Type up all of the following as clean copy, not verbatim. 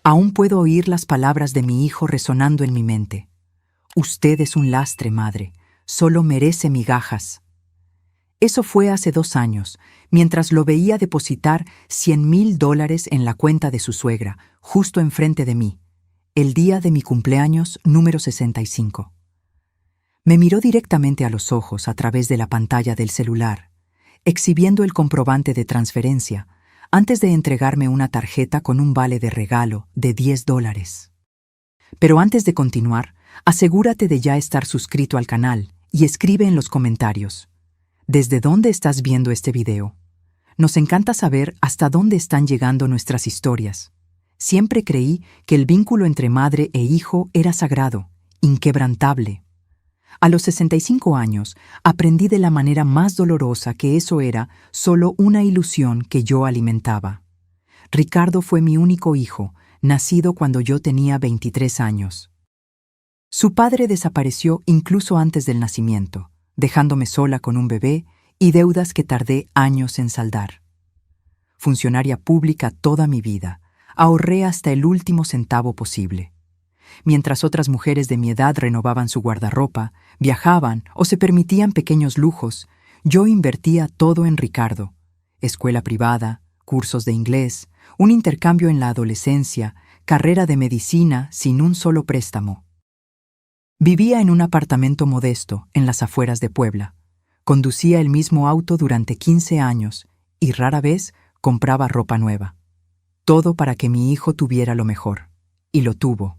Aún puedo oír las palabras de mi hijo resonando en mi mente. Usted es un lastre, madre. Solo merece migajas. Eso fue hace 2 años, mientras lo veía depositar $100,000 en la cuenta de su suegra, justo enfrente de mí, el día de mi cumpleaños número 65. Me miró directamente a los ojos a través de la pantalla del celular, exhibiendo el comprobante de transferencia, antes de entregarme una tarjeta con un vale de regalo de $10. Pero antes de continuar, asegúrate de ya estar suscrito al canal y escribe en los comentarios: ¿desde dónde estás viendo este video? Nos encanta saber hasta dónde están llegando nuestras historias. Siempre creí que el vínculo entre madre e hijo era sagrado, inquebrantable. A los 65 años, aprendí de la manera más dolorosa que eso era solo una ilusión que yo alimentaba. Ricardo fue mi único hijo, nacido cuando yo tenía 23 años. Su padre desapareció incluso antes del nacimiento, dejándome sola con un bebé y deudas que tardé años en saldar. Funcionaria pública toda mi vida, ahorré hasta el último centavo posible. Mientras otras mujeres de mi edad renovaban su guardarropa, viajaban o se permitían pequeños lujos, yo invertía todo en Ricardo: escuela privada, cursos de inglés, un intercambio en la adolescencia, carrera de medicina sin un solo préstamo. Vivía en un apartamento modesto en las afueras de Puebla. Conducía el mismo auto durante 15 años y rara vez compraba ropa nueva. Todo para que mi hijo tuviera lo mejor. Y lo tuvo.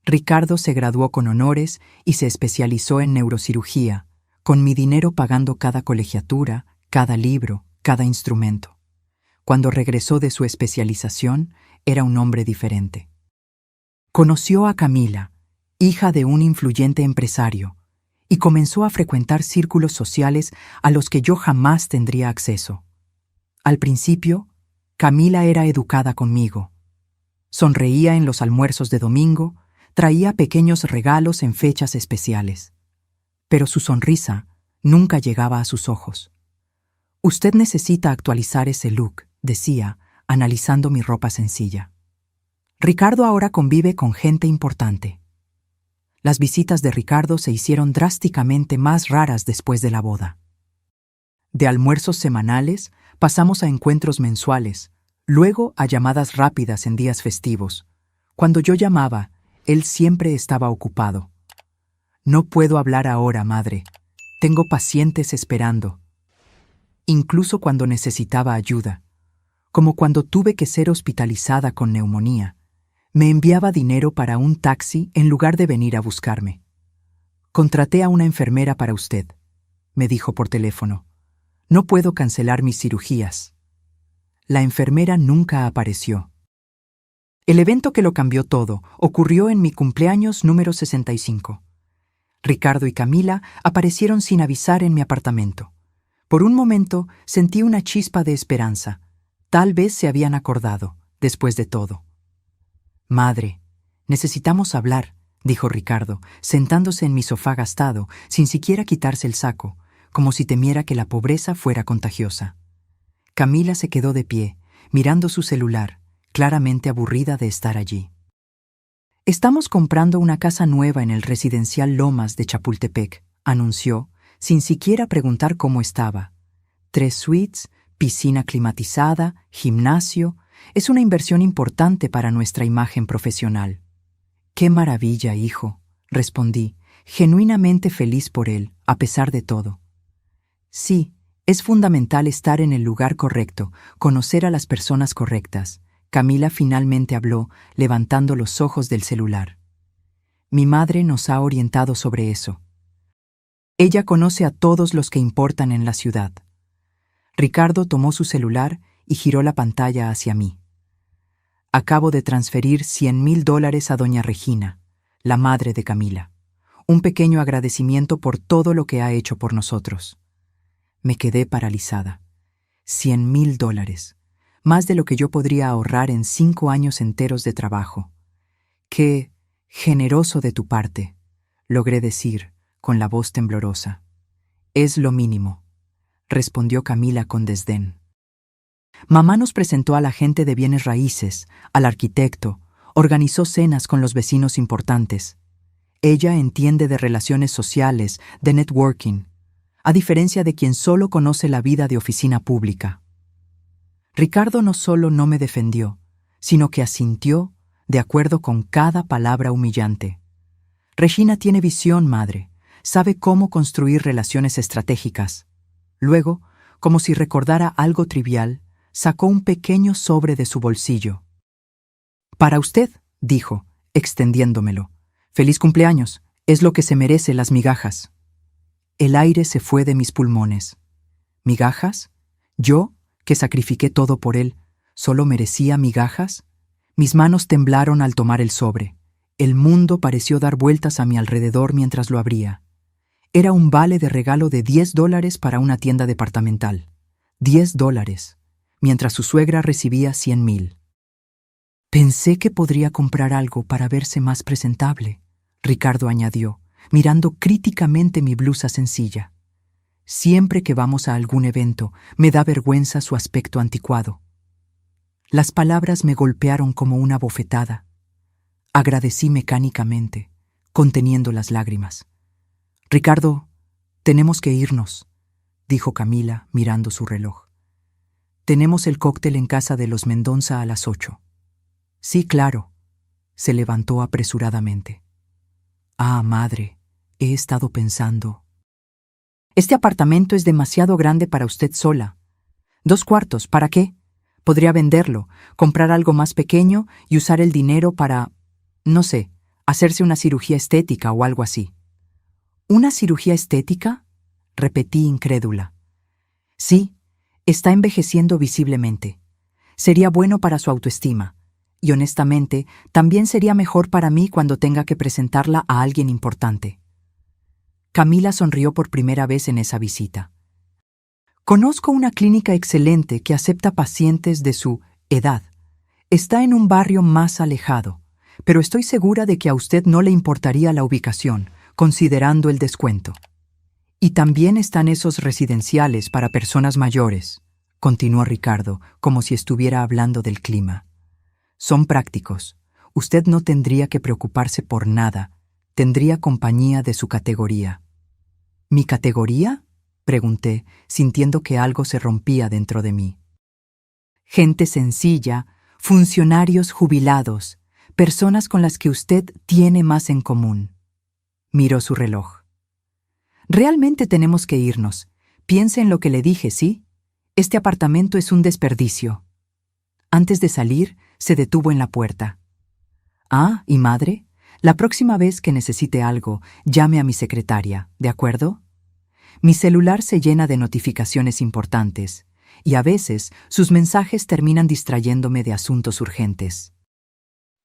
Ricardo se graduó con honores y se especializó en neurocirugía, con mi dinero pagando cada colegiatura, cada libro, cada instrumento. Cuando regresó de su especialización, era un hombre diferente. Conoció a Camila, hija de un influyente empresario, y comenzó a frecuentar círculos sociales a los que yo jamás tendría acceso. Al principio, Camila era educada conmigo. Sonreía en los almuerzos de domingo, traía pequeños regalos en fechas especiales. Pero su sonrisa nunca llegaba a sus ojos. Usted necesita actualizar ese look, decía, analizando mi ropa sencilla. Ricardo ahora convive con gente importante. Las visitas de Ricardo se hicieron drásticamente más raras después de la boda. De almuerzos semanales pasamos a encuentros mensuales, luego a llamadas rápidas en días festivos. Cuando yo llamaba, él siempre estaba ocupado. No puedo hablar ahora, madre. Tengo pacientes esperando. Incluso cuando necesitaba ayuda, como cuando tuve que ser hospitalizada con neumonía, me enviaba dinero para un taxi en lugar de venir a buscarme. Contraté a una enfermera para usted, me dijo por teléfono. No puedo cancelar mis cirugías. La enfermera nunca apareció. El evento que lo cambió todo ocurrió en mi cumpleaños número 65. Ricardo y Camila aparecieron sin avisar en mi apartamento. Por un momento sentí una chispa de esperanza. Tal vez se habían acordado, después de todo. Madre, necesitamos hablar, dijo Ricardo, sentándose en mi sofá gastado, sin siquiera quitarse el saco, como si temiera que la pobreza fuera contagiosa. Camila se quedó de pie, mirando su celular, claramente aburrida de estar allí. Estamos comprando una casa nueva en el residencial Lomas de Chapultepec, anunció, sin siquiera preguntar cómo estaba. 3 suites, piscina climatizada, gimnasio. Es una inversión importante para nuestra imagen profesional. ¡Qué maravilla, hijo!, respondí, genuinamente feliz por él, a pesar de todo. Sí, es fundamental estar en el lugar correcto, conocer a las personas correctas. Camila finalmente habló, levantando los ojos del celular. Mi madre nos ha orientado sobre eso. Ella conoce a todos los que importan en la ciudad. Ricardo tomó su celular y giró la pantalla hacia mí. Acabo de transferir $100,000 a doña Regina, la madre de Camila. Un pequeño agradecimiento por todo lo que ha hecho por nosotros. Me quedé paralizada. $100,000. Más de lo que yo podría ahorrar en 5 años enteros de trabajo. ¡Qué generoso de tu parte!, logré decir, con la voz temblorosa. Es lo mínimo, respondió Camila con desdén. Mamá nos presentó al agente de bienes raíces, al arquitecto, Organizó cenas con los vecinos importantes. Ella entiende de relaciones sociales, de networking, a diferencia de quien solo conoce la vida de oficina pública. Ricardo no solo no me defendió, sino que asintió de acuerdo con cada palabra humillante. Regina tiene visión, madre. Sabe cómo construir relaciones estratégicas. Luego, como si recordara algo trivial, sacó un pequeño sobre de su bolsillo. «Para usted», dijo, extendiéndomelo. «Feliz cumpleaños. Es lo que se merece las migajas». El aire se fue de mis pulmones. ¿Migajas? ¿Yo, que sacrifiqué todo por él, solo merecía migajas? Mis manos temblaron al tomar el sobre. El mundo pareció dar vueltas a mi alrededor mientras lo abría. Era un vale de regalo de $10 para una tienda departamental. $10, mientras su suegra recibía 100,000. Pensé que podría comprar algo para verse más presentable, Ricardo añadió, mirando críticamente mi blusa sencilla. Siempre que vamos a algún evento, me da vergüenza su aspecto anticuado. Las palabras me golpearon como una bofetada. Agradecí mecánicamente, conteniendo las lágrimas. «Ricardo, tenemos que irnos», dijo Camila, mirando su reloj. «Tenemos el cóctel en casa de los Mendonza a las 8. «Sí, claro», se levantó apresuradamente. «Ah, madre, he estado pensando. Este apartamento es demasiado grande para usted sola. 2 cuartos, ¿para qué? Podría venderlo, comprar algo más pequeño y usar el dinero para, no sé, hacerse una cirugía estética o algo así». «¿Una cirugía estética?», repetí incrédula. «Sí, está envejeciendo visiblemente. Sería bueno para su autoestima. Y honestamente, también sería mejor para mí cuando tenga que presentarla a alguien importante». Camila sonrió por primera vez en esa visita. «Conozco una clínica excelente que acepta pacientes de su edad. Está en un barrio más alejado, pero estoy segura de que a usted no le importaría la ubicación, considerando el descuento. Y también están esos residenciales para personas mayores», continuó Ricardo, como si estuviera hablando del clima. «Son prácticos. Usted no tendría que preocuparse por nada. Tendría compañía de su categoría». «¿Mi categoría?», pregunté, sintiendo que algo se rompía dentro de mí. «Gente sencilla, funcionarios jubilados, personas con las que usted tiene más en común». Miró su reloj. «Realmente tenemos que irnos. Piense en lo que le dije, ¿sí? Este apartamento es un desperdicio». Antes de salir, se detuvo en la puerta. «Ah, ¿y madre? La próxima vez que necesite algo, llame a mi secretaria, ¿de acuerdo? Mi celular se llena de notificaciones importantes, y a veces sus mensajes terminan distrayéndome de asuntos urgentes».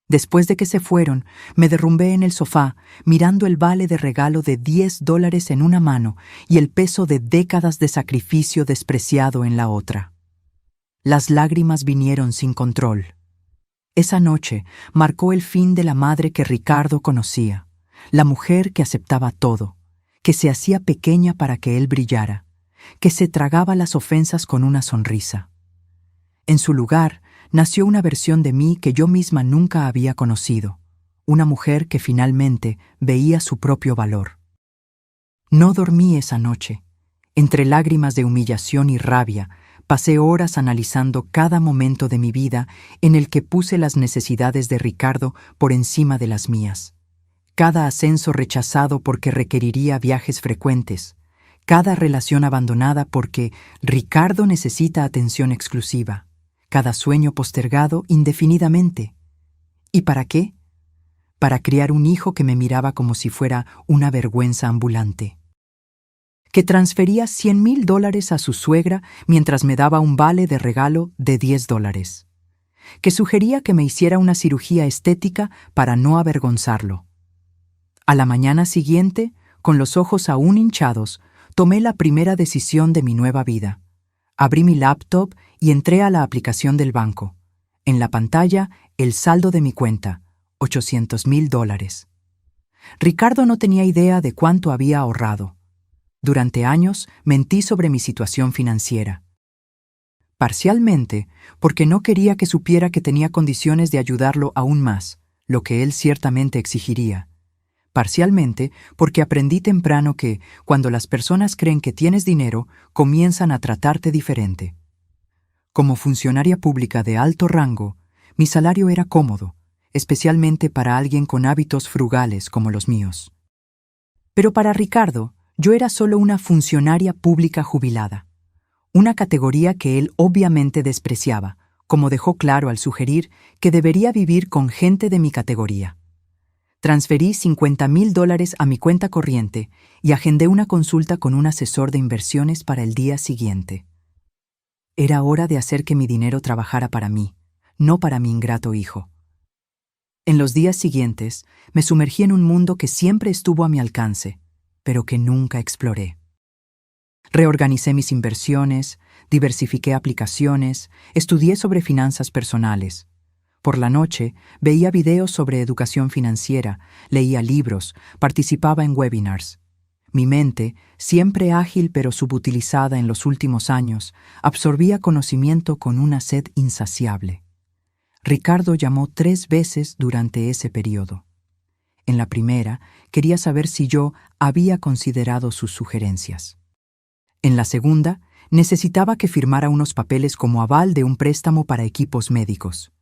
Después de que se fueron, me derrumbé en el sofá, mirando el vale de regalo de $10 en una mano y el peso de décadas de sacrificio despreciado en la otra. Las lágrimas vinieron sin control. Esa noche marcó el fin de la madre que Ricardo conocía, la mujer que aceptaba todo, que se hacía pequeña para que él brillara, que se tragaba las ofensas con una sonrisa. En su lugar, nació una versión de mí que yo misma nunca había conocido, una mujer que finalmente veía su propio valor. No dormí esa noche. Entre lágrimas de humillación y rabia, pasé horas analizando cada momento de mi vida en el que puse las necesidades de Ricardo por encima de las mías. Cada ascenso rechazado porque requeriría viajes frecuentes, cada relación abandonada porque Ricardo necesita atención exclusiva, cada sueño postergado indefinidamente. ¿Y para qué? Para criar un hijo que me miraba como si fuera una vergüenza ambulante, que transfería $100,000 a su suegra mientras me daba un vale de regalo de $10, que sugería que me hiciera una cirugía estética para no avergonzarlo. A la mañana siguiente, con los ojos aún hinchados, tomé la primera decisión de mi nueva vida. Abrí mi laptop y entré a la aplicación del banco. En la pantalla, el saldo de mi cuenta, $800,000. Ricardo no tenía idea de cuánto había ahorrado. Durante años mentí sobre mi situación financiera. Parcialmente, porque no quería que supiera que tenía condiciones de ayudarlo aún más, lo que él ciertamente exigiría. Parcialmente, porque aprendí temprano que, cuando las personas creen que tienes dinero, comienzan a tratarte diferente. Como funcionaria pública de alto rango, mi salario era cómodo, especialmente para alguien con hábitos frugales como los míos. Pero para Ricardo, yo era solo una funcionaria pública jubilada, una categoría que él obviamente despreciaba, como dejó claro al sugerir que debería vivir con gente de mi categoría. Transferí $50,000 a mi cuenta corriente y agendé una consulta con un asesor de inversiones para el día siguiente. Era hora de hacer que mi dinero trabajara para mí, no para mi ingrato hijo. En los días siguientes, me sumergí en un mundo que siempre estuvo a mi alcance, pero que nunca exploré. Reorganicé mis inversiones, diversifiqué aplicaciones, estudié sobre finanzas personales. Por la noche, veía videos sobre educación financiera, leía libros, participaba en webinars. Mi mente, siempre ágil pero subutilizada en los últimos años, absorbía conocimiento con una sed insaciable. Ricardo llamó 3 veces durante ese periodo. En la primera, quería saber si yo había considerado sus sugerencias. En la segunda, necesitaba que firmara unos papeles como aval de un préstamo para equipos médicos.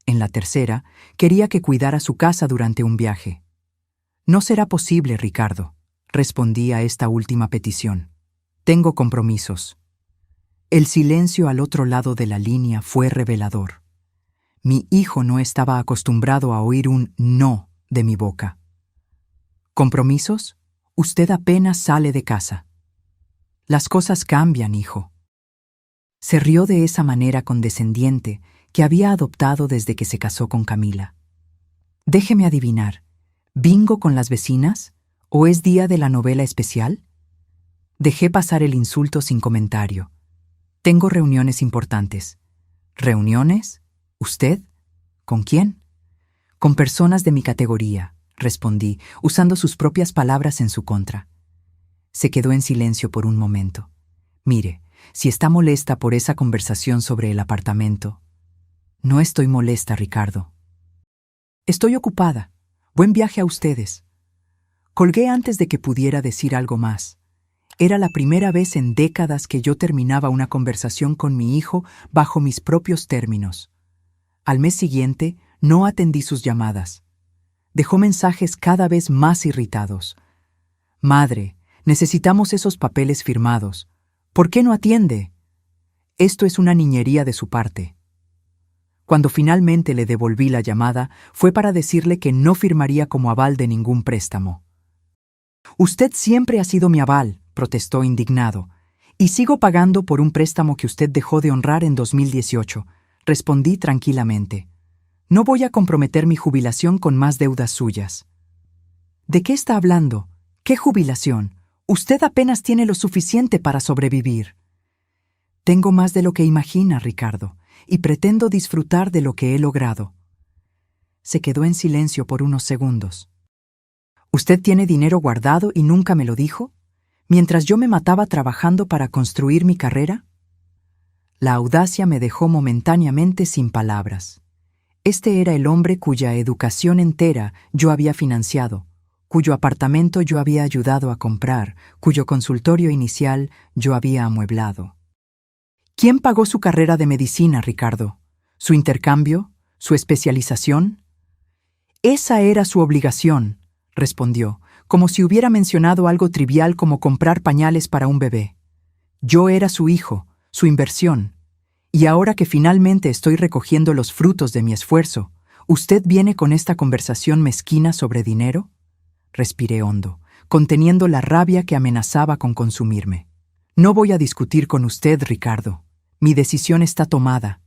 En la tercera, quería que cuidara su casa durante un viaje. «No será posible, Ricardo», respondí a esta última petición. «Tengo compromisos». El silencio al otro lado de la línea fue revelador. Mi hijo no estaba acostumbrado a oír un «no» de mi boca. «¿Compromisos? Usted apenas sale de casa». «Las cosas cambian, hijo». Se rió de esa manera condescendiente que había adoptado desde que se casó con Camila. «Déjeme adivinar, ¿bingo con las vecinas? ¿O es día de la novela especial?» Dejé pasar el insulto sin comentario. «Tengo reuniones importantes». «¿Reuniones? ¿Usted? ¿Con quién?» «Con personas de mi categoría», respondí, usando sus propias palabras en su contra. Se quedó en silencio por un momento. «Mire, si está molesta por esa conversación sobre el apartamento». «No estoy molesta, Ricardo». «Estoy ocupada. Buen viaje a ustedes». Colgué antes de que pudiera decir algo más. Era la primera vez en décadas que yo terminaba una conversación con mi hijo bajo mis propios términos. Al mes siguiente, no atendí sus llamadas. Dejó mensajes cada vez más irritados. «Madre, necesitamos esos papeles firmados. ¿Por qué no atiende?» Esto es una niñería de su parte. Cuando finalmente le devolví la llamada, fue para decirle que no firmaría como aval de ningún préstamo. «Usted siempre ha sido mi aval», protestó indignado, «y sigo pagando por un préstamo que usted dejó de honrar en 2018, respondí tranquilamente. «No voy a comprometer mi jubilación con más deudas suyas». «¿De qué está hablando? ¿Qué jubilación? Usted apenas tiene lo suficiente para sobrevivir». «Tengo más de lo que imagina, Ricardo, y pretendo disfrutar de lo que he logrado». Se quedó en silencio por unos segundos. «¿Usted tiene dinero guardado y nunca me lo dijo? Mientras yo me mataba trabajando para construir mi carrera». La audacia me dejó momentáneamente sin palabras. Este era el hombre cuya educación entera yo había financiado, cuyo apartamento yo había ayudado a comprar, cuyo consultorio inicial yo había amueblado. ¿Quién pagó su carrera de medicina, Ricardo? ¿Su intercambio? ¿Su especialización? «Esa era su obligación», respondió, como si hubiera mencionado algo trivial como comprar pañales para un bebé. «Yo era su hijo, su inversión. Y ahora que finalmente estoy recogiendo los frutos de mi esfuerzo, ¿usted viene con esta conversación mezquina sobre dinero?» Respiré hondo, conteniendo la rabia que amenazaba con consumirme. «No voy a discutir con usted, Ricardo. Mi decisión está tomada.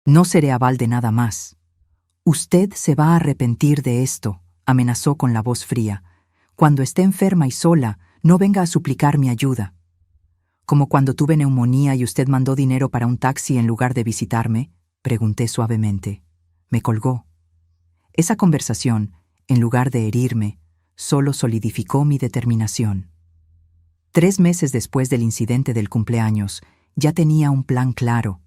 No seré aval de nada más. Usted se va a arrepentir de esto», amenazó con la voz fría. «Cuando esté enferma y sola, no venga a suplicar mi ayuda». «¿Como cuando tuve neumonía y usted mandó dinero para un taxi en lugar de visitarme?», pregunté suavemente. Me colgó. Esa conversación, en lugar de herirme, solo solidificó mi determinación. 3 meses después del incidente del cumpleaños, Ya tenía un plan claro.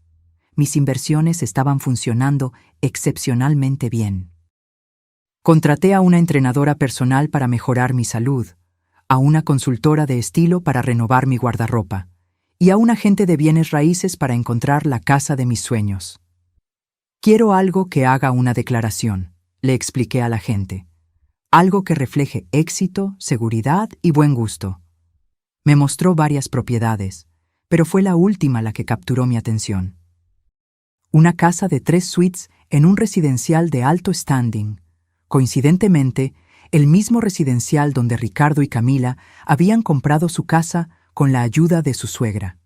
Mis inversiones estaban funcionando excepcionalmente bien. Contraté a una entrenadora personal para mejorar mi salud, a una consultora de estilo para renovar mi guardarropa, y a un agente de bienes raíces para encontrar la casa de mis sueños. Quiero algo que haga una declaración, le expliqué a la gente. Algo que refleje éxito, seguridad y buen gusto. Me mostró varias propiedades, pero fue la última la que capturó mi atención. Una casa de 3 suites en un residencial de alto standing. Coincidentemente, el mismo residencial donde Ricardo y Camila habían comprado su casa con la ayuda de su suegra.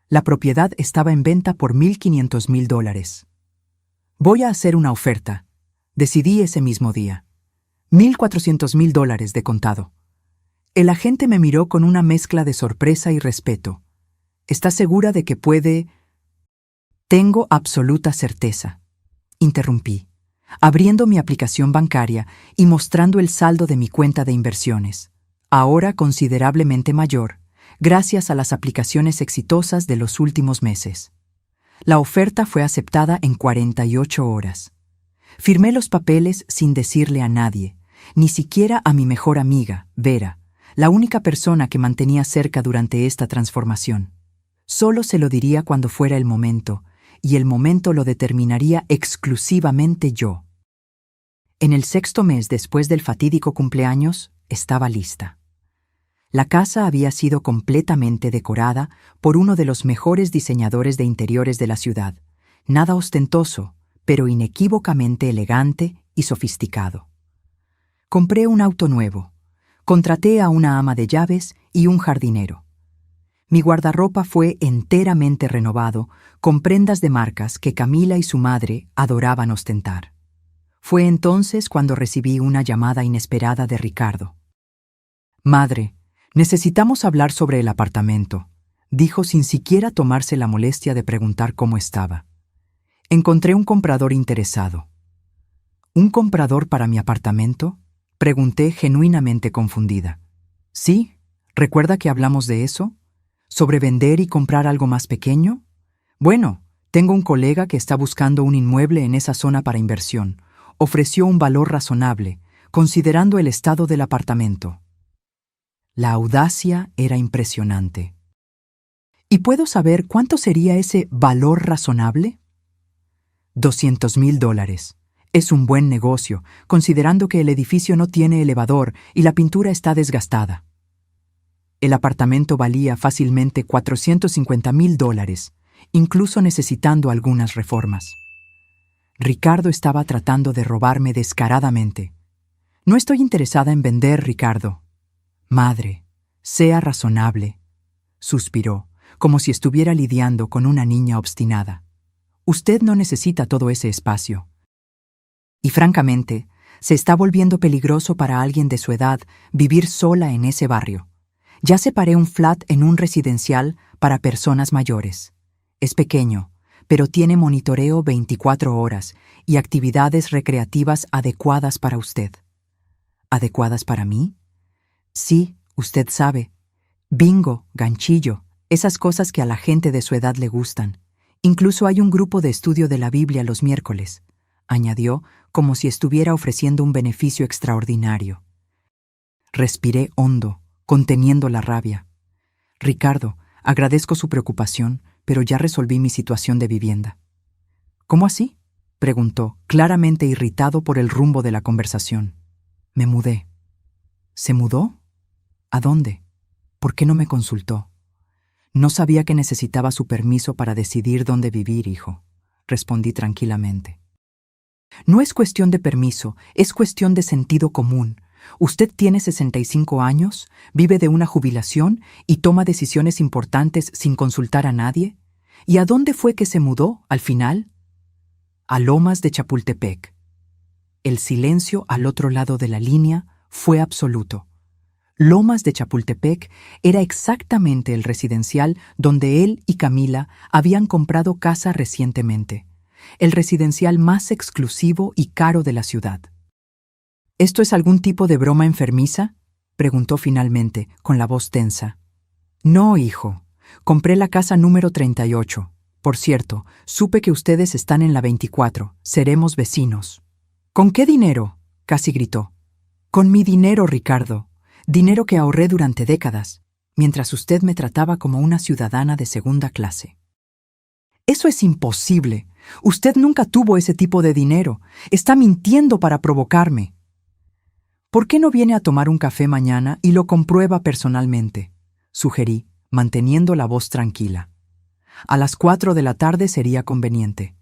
La propiedad estaba en venta por $1,500,000. Voy a hacer una oferta. Decidí ese mismo día. $1,400,000 de contado. El agente me miró con una mezcla de sorpresa y respeto. ¿Estás segura de que puede...? Tengo absoluta certeza. Interrumpí, abriendo mi aplicación bancaria y mostrando el saldo de mi cuenta de inversiones, ahora considerablemente mayor, gracias a las aplicaciones exitosas de los últimos meses. La oferta fue aceptada en 48 horas. Firmé los papeles sin decirle a nadie, ni siquiera a mi mejor amiga, Vera, la única persona que mantenía cerca durante esta transformación. Solo se lo diría cuando fuera el momento, y el momento lo determinaría exclusivamente yo. En el 6º mes después del fatídico cumpleaños, estaba lista. La casa había sido completamente decorada por uno de los mejores diseñadores de interiores de la ciudad, nada ostentoso, pero inequívocamente elegante y sofisticado. Compré un auto nuevo, contraté a una ama de llaves y un jardinero. Mi guardarropa fue enteramente renovado con prendas de marcas que Camila y su madre adoraban ostentar. Fue entonces cuando recibí una llamada inesperada de Ricardo. «Madre, necesitamos hablar sobre el apartamento», dijo sin siquiera tomarse la molestia de preguntar cómo estaba. Encontré un comprador interesado. ¿Un comprador para mi apartamento?, pregunté genuinamente confundida. «Sí, ¿recuerda que hablamos de eso? ¿Sobre vender y comprar algo más pequeño? Bueno, tengo un colega que está buscando un inmueble en esa zona para inversión. Ofreció un valor razonable, considerando el estado del apartamento». La audacia era impresionante. ¿Y puedo saber cuánto sería ese valor razonable? $200,000. Es un buen negocio, considerando que el edificio no tiene elevador y la pintura está desgastada. El apartamento valía fácilmente $450,000, incluso necesitando algunas reformas. Ricardo estaba tratando de robarme descaradamente. «No estoy interesada en vender, Ricardo». «Madre, sea razonable», suspiró, como si estuviera lidiando con una niña obstinada. «Usted no necesita todo ese espacio. Y francamente, se está volviendo peligroso para alguien de su edad vivir sola en ese barrio. Ya separé un flat en un residencial para personas mayores. Es pequeño, pero tiene monitoreo 24 horas y actividades recreativas adecuadas para usted». ¿Adecuadas para mí? Sí, usted sabe. Bingo, ganchillo, esas cosas que a la gente de su edad le gustan. Incluso hay un grupo de estudio de la Biblia los miércoles, añadió, como si estuviera ofreciendo un beneficio extraordinario. Respiré hondo, conteniendo la rabia. «Ricardo, agradezco su preocupación, pero ya resolví mi situación de vivienda». «¿Cómo así?», preguntó, claramente irritado por el rumbo de la conversación. «Me mudé». «¿Se mudó? ¿A dónde? ¿Por qué no me consultó?» «No sabía que necesitaba su permiso para decidir dónde vivir, hijo», respondí tranquilamente. «No es cuestión de permiso, es cuestión de sentido común. Usted tiene 65 años, vive de una jubilación y toma decisiones importantes sin consultar a nadie. ¿Y a dónde fue que se mudó, al final?» «A Lomas de Chapultepec». El silencio al otro lado de la línea fue absoluto. Lomas de Chapultepec era exactamente el residencial donde él y Camila habían comprado casa recientemente, el residencial más exclusivo y caro de la ciudad. «¿Esto es algún tipo de broma enfermiza?», preguntó finalmente, con la voz tensa. «No, hijo, Compré la casa número 38. Por cierto, supe que ustedes están en la 24. Seremos vecinos. ¿Con qué dinero?, casi gritó. Con mi dinero, Ricardo. Dinero que ahorré durante décadas, mientras usted me trataba como una ciudadana de segunda clase. Eso es imposible. Usted nunca tuvo ese tipo de dinero. Está mintiendo para provocarme. ¿Por qué no viene a tomar un café mañana y lo comprueba personalmente?, sugerí, manteniendo la voz tranquila. A las 4 de la tarde sería conveniente.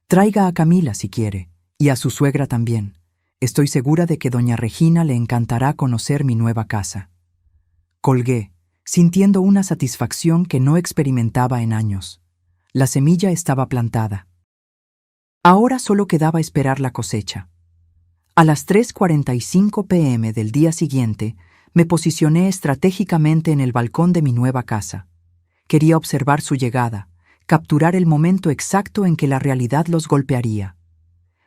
Traiga a Camila si quiere, y a su suegra también. Estoy segura de que doña Regina le encantará conocer mi nueva casa. Colgué, sintiendo una satisfacción que no experimentaba en años. La semilla estaba plantada. Ahora solo quedaba esperar la cosecha. A las 3:45 p.m. del día siguiente, me posicioné estratégicamente en el balcón de mi nueva casa. Quería observar su llegada, capturar el momento exacto en que la realidad los golpearía.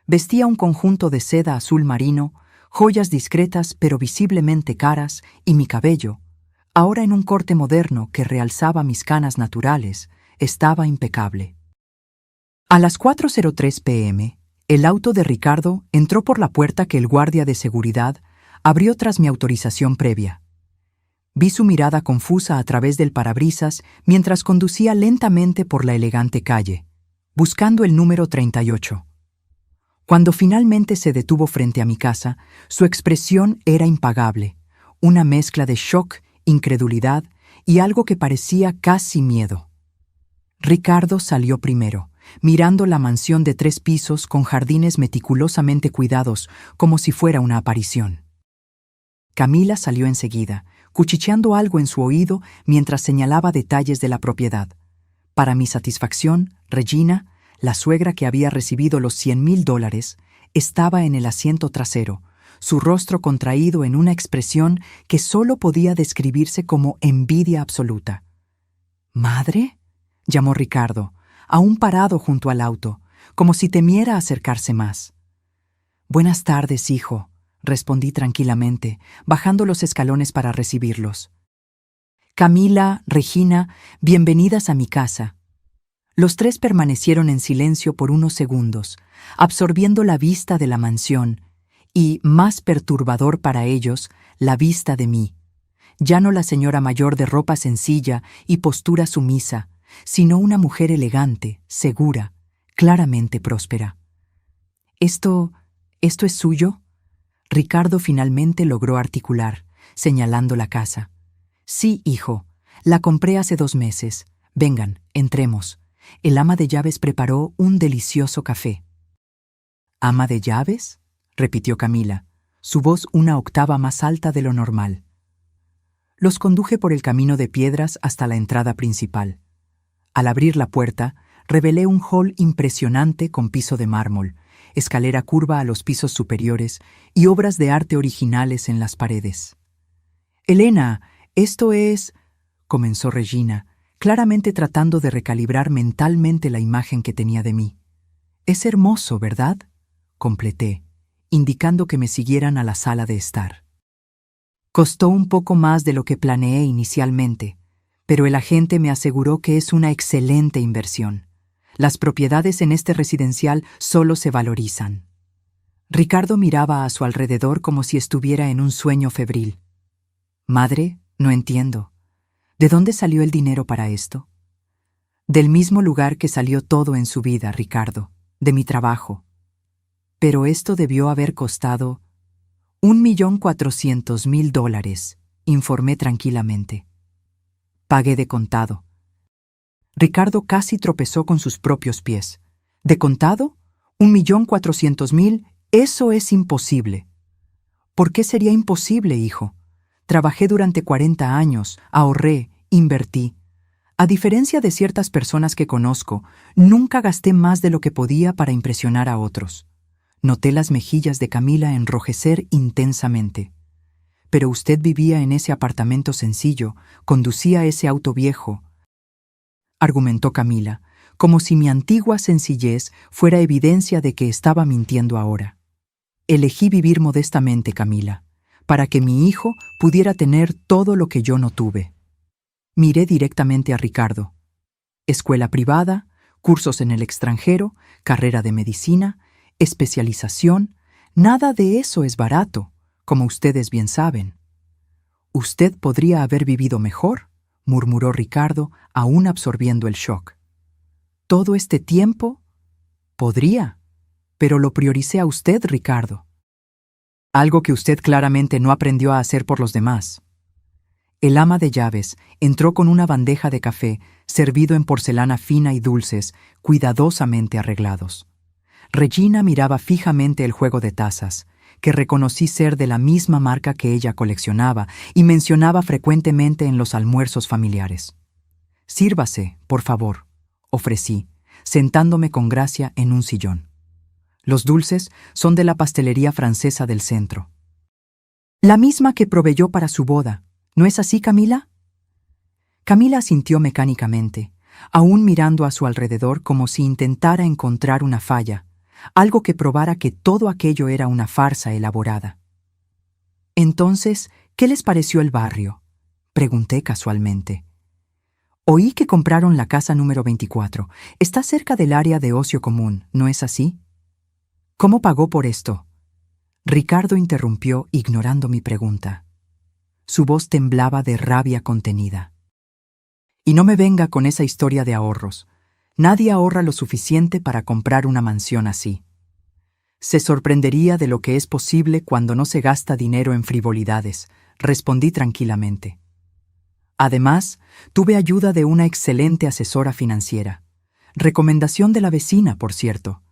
Vestía un conjunto de seda azul marino, joyas discretas pero visiblemente caras, y mi cabello, ahora en un corte moderno que realzaba mis canas naturales, estaba impecable. A las 4:03 p.m., el auto de Ricardo entró por la puerta que el guardia de seguridad abrió tras mi autorización previa. Vi su mirada confusa a través del parabrisas mientras conducía lentamente por la elegante calle, buscando el número 38. Cuando finalmente se detuvo frente a mi casa, su expresión era impagable, una mezcla de shock, incredulidad y algo que parecía casi miedo. Ricardo salió primero, mirando la mansión de 3 pisos con jardines meticulosamente cuidados, como si fuera una aparición. Camila salió enseguida, cuchicheando algo en su oído mientras señalaba detalles de la propiedad. Para mi satisfacción, Regina, la suegra que había recibido los $100,000, estaba en el asiento trasero, su rostro contraído en una expresión que solo podía describirse como envidia absoluta. ¿Madre?, llamó Ricardo, aún parado junto al auto, como si temiera acercarse más. «Buenas tardes, hijo», respondí tranquilamente, bajando los escalones para recibirlos. «Camila, Regina, bienvenidas a mi casa». Los 3 permanecieron en silencio por unos segundos, absorbiendo la vista de la mansión y, más perturbador para ellos, la vista de mí. Ya no la señora mayor de ropa sencilla y postura sumisa, sino una mujer elegante, segura, claramente próspera. ¿Esto es suyo?», Ricardo finalmente logró articular, señalando la casa. «Sí, hijo, la compré hace 2 meses. Vengan, entremos». El ama de llaves preparó un delicioso café. «¿Ama de llaves?», repitió Camila, su voz una octava más alta de lo normal. Los conduje por el camino de piedras hasta la entrada principal. Al abrir la puerta, revelé un hall impresionante con piso de mármol, escalera curva a los pisos superiores y obras de arte originales en las paredes. «Elena, esto es…», comenzó Regina, claramente tratando de recalibrar mentalmente la imagen que tenía de mí. «Es hermoso, ¿verdad?», completé, indicando que me siguieran a la sala de estar. Costó un poco más de lo que planeé inicialmente, pero el agente me aseguró que es una excelente inversión. Las propiedades en este residencial solo se valorizan. Ricardo miraba a su alrededor como si estuviera en un sueño febril. «Madre, no entiendo. ¿De dónde salió el dinero para esto?». «Del mismo lugar que salió todo en su vida, Ricardo, de mi trabajo. Pero esto debió haber costado $1,400,000, informé tranquilamente. Pagué de contado». Ricardo casi tropezó con sus propios pies. «¿De contado? $1,400,000, eso es imposible». «¿Por qué sería imposible, hijo? Trabajé durante 40 años, ahorré, invertí. A diferencia de ciertas personas que conozco, nunca gasté más de lo que podía para impresionar a otros». Noté las mejillas de Camila enrojecer intensamente. «Pero usted vivía en ese apartamento sencillo, conducía ese auto viejo», argumentó Camila, como si mi antigua sencillez fuera evidencia de que estaba mintiendo ahora. «Elegí vivir modestamente, Camila, para que mi hijo pudiera tener todo lo que yo no tuve». Miré directamente a Ricardo. Escuela privada, cursos en el extranjero, carrera de medicina, especialización, nada de eso es barato, como ustedes bien saben. Usted podría haber vivido mejor, murmuró Ricardo, aún absorbiendo el shock. ¿Todo este tiempo? Podría, pero lo prioricé a usted, Ricardo. Algo que usted claramente no aprendió a hacer por los demás. El ama de llaves entró con una bandeja de café servido en porcelana fina y dulces, cuidadosamente arreglados. Regina miraba fijamente el juego de tazas, que reconocí ser de la misma marca que ella coleccionaba y mencionaba frecuentemente en los almuerzos familiares. «Sírvase, por favor», ofrecí, sentándome con gracia en un sillón. Los dulces son de la pastelería francesa del centro. La misma que proveyó para su boda, ¿no es así, Camila? Camila asintió mecánicamente, aún mirando a su alrededor como si intentara encontrar una falla, algo que probara que todo aquello era una farsa elaborada. Entonces, ¿qué les pareció el barrio?, pregunté casualmente. Oí que compraron la casa número 24. Está cerca del área de ocio común, ¿no es así? ¿Cómo pagó por esto? Ricardo interrumpió, ignorando mi pregunta. Su voz temblaba de rabia contenida. Y no me venga con esa historia de ahorros. Nadie ahorra lo suficiente para comprar una mansión así. Se sorprendería de lo que es posible cuando no se gasta dinero en frivolidades, respondí tranquilamente. Además, tuve ayuda de una excelente asesora financiera. Recomendación de la vecina, por cierto.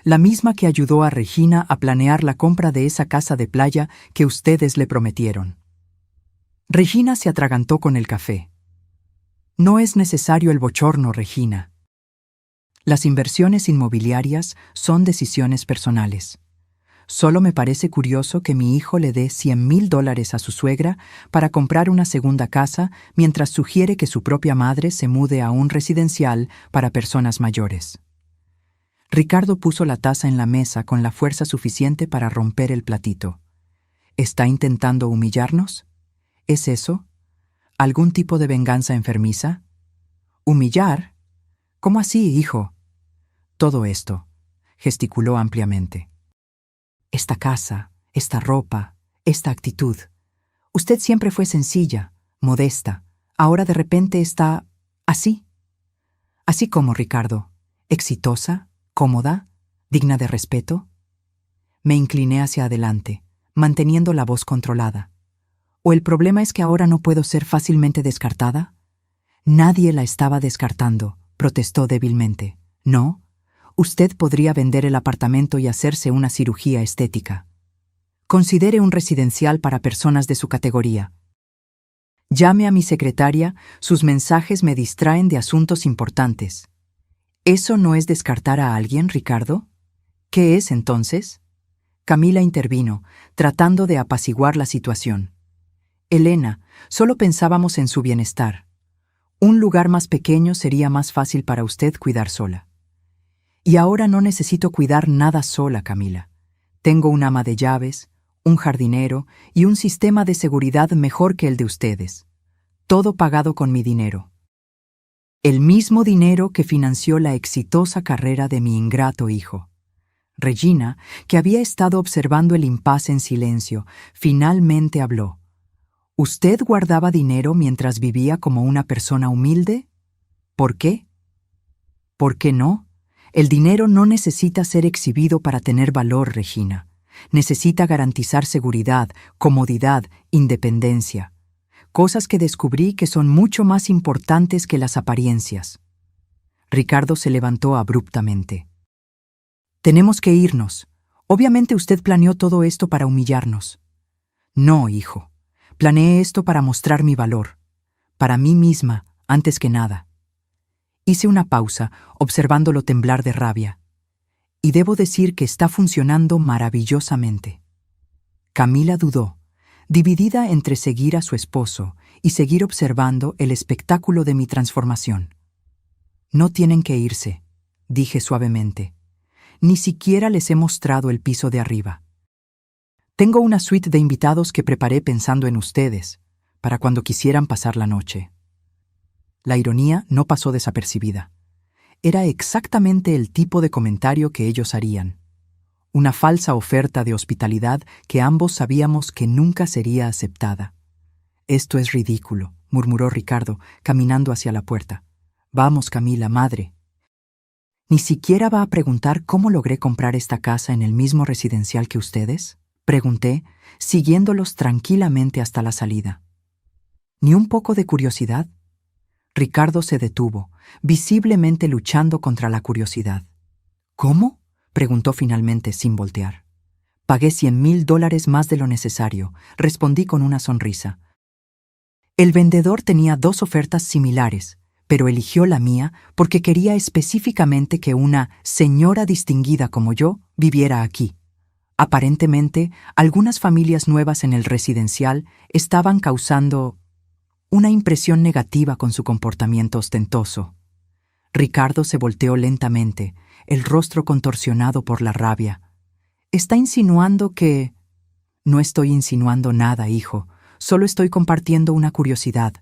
La misma que ayudó a Regina a planear la compra de esa casa de playa que ustedes le prometieron. Regina se atragantó con el café. No es necesario el bochorno, Regina. Las inversiones inmobiliarias son decisiones personales. Solo me parece curioso que mi hijo le dé $100,000 a su suegra para comprar una segunda casa mientras sugiere que su propia madre se mude a un residencial para personas mayores. Ricardo puso la taza en la mesa con la fuerza suficiente para romper el platito. ¿Está intentando humillarnos? ¿Es eso? ¿Algún tipo de venganza enfermiza? ¿Humillar? ¿Cómo así, hijo? Todo esto, gesticuló ampliamente. Esta casa, esta ropa, esta actitud. Usted siempre fue sencilla, modesta. Ahora de repente está así. Así como Ricardo, exitosa, cómoda, digna de respeto. Me incliné hacia adelante, manteniendo la voz controlada. ¿O el problema es que ahora no puedo ser fácilmente descartada? Nadie la estaba descartando, protestó débilmente. ¿No? Usted podría vender el apartamento y hacerse una cirugía estética. Considere un residencial para personas de su categoría. Llame a mi secretaria, sus mensajes me distraen de asuntos importantes. ¿Eso no es descartar a alguien, Ricardo? ¿Qué es entonces? Camila intervino, tratando de apaciguar la situación. Elena, solo pensábamos en su bienestar. Un lugar más pequeño sería más fácil para usted cuidar sola. Y ahora no necesito cuidar nada sola, Camila. Tengo un ama de llaves, un jardinero y un sistema de seguridad mejor que el de ustedes. Todo pagado con mi dinero. El mismo dinero que financió la exitosa carrera de mi ingrato hijo. Regina, que había estado observando el impasse en silencio, finalmente habló. ¿Usted guardaba dinero mientras vivía como una persona humilde? ¿Por qué? ¿Por qué no? El dinero no necesita ser exhibido para tener valor, Regina. Necesita garantizar seguridad, comodidad, independencia. Cosas que descubrí que son mucho más importantes que las apariencias. Ricardo se levantó abruptamente. Tenemos que irnos. Obviamente usted planeó todo esto para humillarnos. No, hijo. Planeé esto para mostrar mi valor. Para mí misma, antes que nada. Hice una pausa, observándolo temblar de rabia. Y debo decir que está funcionando maravillosamente. Camila dudó, dividida entre seguir a su esposo y seguir observando el espectáculo de mi transformación. No tienen que irse, dije suavemente. Ni siquiera les he mostrado el piso de arriba. Tengo una suite de invitados que preparé pensando en ustedes, para cuando quisieran pasar la noche. La ironía no pasó desapercibida. Era exactamente el tipo de comentario que ellos harían. Una falsa oferta de hospitalidad que ambos sabíamos que nunca sería aceptada. «Esto es ridículo», murmuró Ricardo, caminando hacia la puerta. «Vamos, Camila, madre». «¿Ni siquiera va a preguntar cómo logré comprar esta casa en el mismo residencial que ustedes?», pregunté, siguiéndolos tranquilamente hasta la salida. «¿Ni un poco de curiosidad?». Ricardo se detuvo, visiblemente luchando contra la curiosidad. «¿Cómo?», preguntó finalmente sin voltear. «Pagué $100,000 más de lo necesario», respondí con una sonrisa. El vendedor tenía 2 ofertas similares, pero eligió la mía porque quería específicamente que una señora distinguida como yo viviera aquí. Aparentemente, algunas familias nuevas en el residencial estaban causando una impresión negativa con su comportamiento ostentoso. Ricardo se volteó lentamente, el rostro contorsionado por la rabia. «¿Está insinuando que...?» «No estoy insinuando nada, hijo. Solo estoy compartiendo una curiosidad».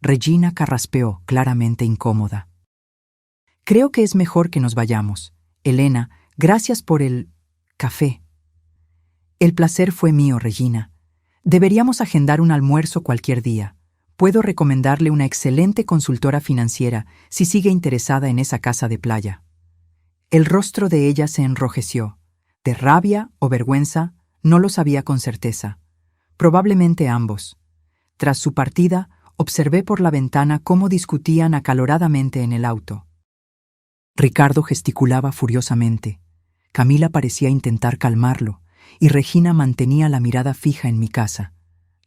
Regina carraspeó, claramente incómoda. «Creo que es mejor que nos vayamos. Elena, gracias por el café». «El placer fue mío, Regina. Deberíamos agendar un almuerzo cualquier día. Puedo recomendarle una excelente consultora financiera si sigue interesada en esa casa de playa». El rostro de ella se enrojeció. De rabia o vergüenza, no lo sabía con certeza. Probablemente ambos. Tras su partida, observé por la ventana cómo discutían acaloradamente en el auto. Ricardo gesticulaba furiosamente. Camila parecía intentar calmarlo, y Regina mantenía la mirada fija en mi casa,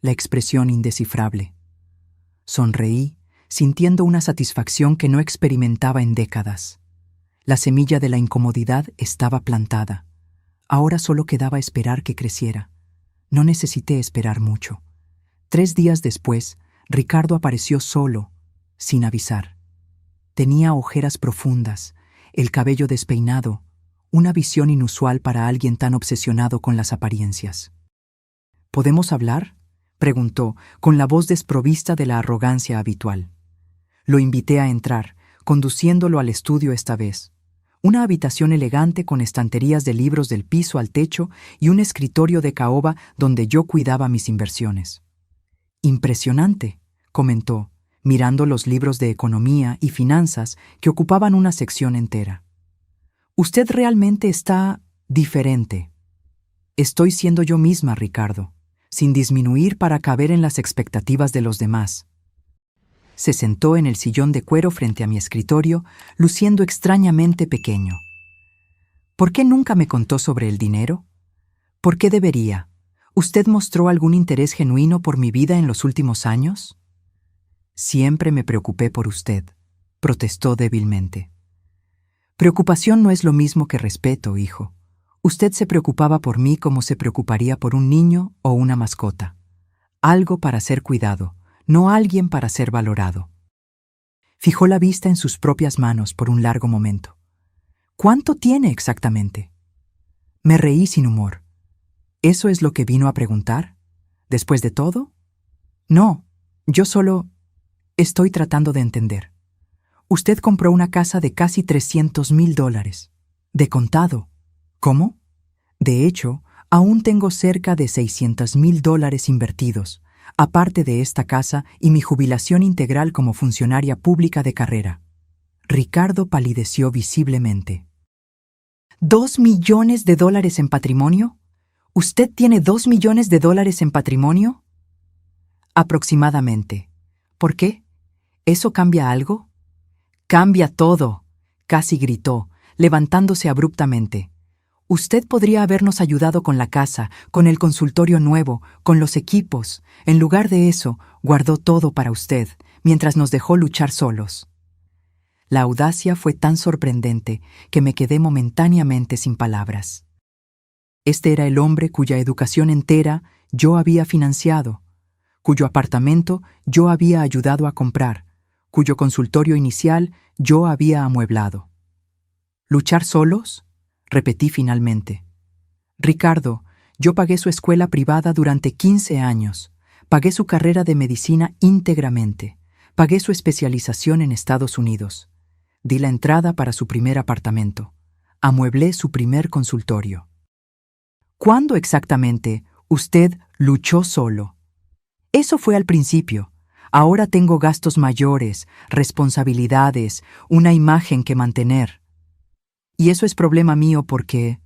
la expresión indescifrable. Sonreí, sintiendo una satisfacción que no experimentaba en décadas. La semilla de la incomodidad estaba plantada. Ahora solo quedaba esperar que creciera. No necesité esperar mucho. 3 días después, Ricardo apareció solo, sin avisar. Tenía ojeras profundas, el cabello despeinado, una visión inusual para alguien tan obsesionado con las apariencias. «¿Podemos hablar?», preguntó, con la voz desprovista de la arrogancia habitual. Lo invité a entrar, conduciéndolo al estudio esta vez. Una habitación elegante con estanterías de libros del piso al techo y un escritorio de caoba donde yo cuidaba mis inversiones. «Impresionante», comentó, mirando los libros de economía y finanzas que ocupaban una sección entera. «Usted realmente está diferente». «Estoy siendo yo misma, Ricardo, sin disminuir para caber en las expectativas de los demás». Se sentó en el sillón de cuero frente a mi escritorio, luciendo extrañamente pequeño. «¿Por qué nunca me contó sobre el dinero? ¿Por qué debería? ¿Usted mostró algún interés genuino por mi vida en los últimos años?» «Siempre me preocupé por usted», protestó débilmente. «Preocupación no es lo mismo que respeto, hijo. Usted se preocupaba por mí como se preocuparía por un niño o una mascota. Algo para ser cuidado, no alguien para ser valorado». Fijó la vista en sus propias manos por un largo momento. «¿Cuánto tiene exactamente?» Me reí sin humor. ¿Eso es lo que vino a preguntar? ¿Después de todo? No, yo solo estoy tratando de entender. Usted compró una casa de casi $300,000. De contado. ¿Cómo? De hecho, aún tengo cerca de $600,000 invertidos, aparte de esta casa y mi jubilación integral como funcionaria pública de carrera. Ricardo palideció visiblemente. ¿$2 millones en patrimonio? ¿Usted tiene $2 millones en patrimonio? Aproximadamente. ¿Por qué? ¿Eso cambia algo? Cambia todo, casi gritó, levantándose abruptamente. Usted podría habernos ayudado con la casa, con el consultorio nuevo, con los equipos. En lugar de eso, guardó todo para usted, mientras nos dejó luchar solos. La audacia fue tan sorprendente que me quedé momentáneamente sin palabras. Este era el hombre cuya educación entera yo había financiado, cuyo apartamento yo había ayudado a comprar, cuyo consultorio inicial yo había amueblado. ¿Luchar solos?, repetí finalmente. Ricardo, yo pagué su escuela privada durante 15 años, pagué su carrera de medicina íntegramente, Pagué su especialización en Estados Unidos. Di la entrada para su primer apartamento. Amueblé su primer consultorio. ¿Cuándo exactamente usted luchó solo? Eso fue al principio. Ahora tengo gastos mayores, responsabilidades, una imagen que mantener. Y eso es problema mío porque...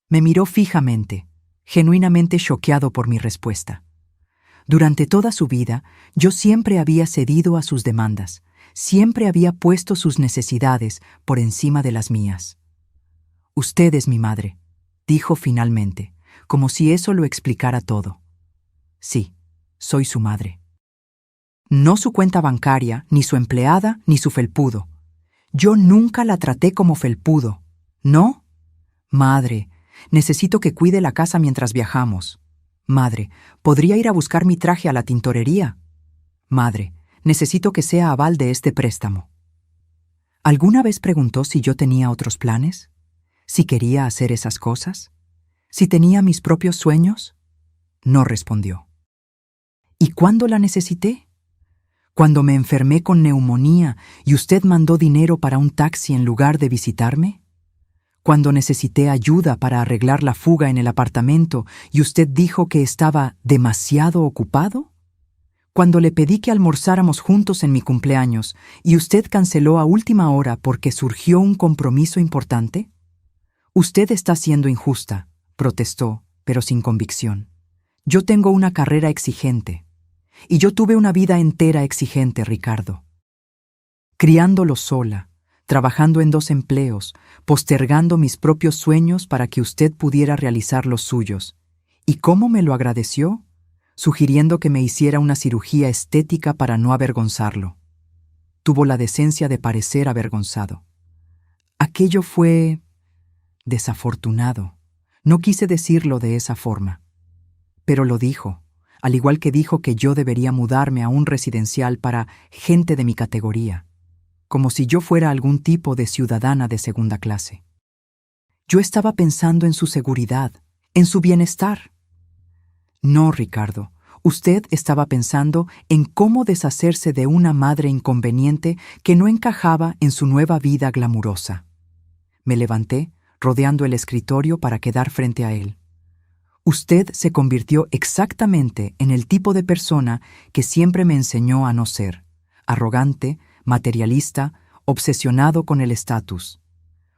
Me miró fijamente, genuinamente choqueado por mi respuesta. Durante toda su vida, yo siempre había cedido a sus demandas, siempre había puesto sus necesidades por encima de las mías. Usted es mi madre, dijo finalmente, como si eso lo explicara todo. Sí, soy su madre. No su cuenta bancaria, ni su empleada, ni su felpudo. Yo nunca la traté como felpudo. ¿No? Madre, necesito que cuide la casa mientras viajamos. Madre, ¿podría ir a buscar mi traje a la tintorería? Madre, necesito que sea aval de este préstamo. ¿Alguna vez preguntó si yo tenía otros planes? ¿Si quería hacer esas cosas? ¿Si tenía mis propios sueños? No respondió. ¿Y cuándo la necesité? ¿Cuando me enfermé con neumonía y usted mandó dinero para un taxi en lugar de visitarme? ¿Cuando necesité ayuda para arreglar la fuga en el apartamento y usted dijo que estaba demasiado ocupado? ¿Cuando le pedí que almorzáramos juntos en mi cumpleaños y usted canceló a última hora porque surgió un compromiso importante? Usted está siendo injusta, protestó, pero sin convicción. Yo tengo una carrera exigente. Y yo tuve una vida entera exigente, Ricardo. Criándolo sola, trabajando en 2 empleos, postergando mis propios sueños para que usted pudiera realizar los suyos. ¿Y cómo me lo agradeció? Sugiriendo que me hiciera una cirugía estética para no avergonzarlo. Tuvo la decencia de parecer avergonzado. Aquello fue... desafortunado. No quise decirlo de esa forma. Pero lo dijo, al igual que dijo que yo debería mudarme a un residencial para gente de mi categoría, como si yo fuera algún tipo de ciudadana de segunda clase. Yo estaba pensando en su seguridad, en su bienestar. No, Ricardo, usted estaba pensando en cómo deshacerse de una madre inconveniente que no encajaba en su nueva vida glamurosa. Me levanté, rodeando el escritorio para quedar frente a él. Usted se convirtió exactamente en el tipo de persona que siempre me enseñó a no ser, arrogante, materialista, obsesionado con el estatus.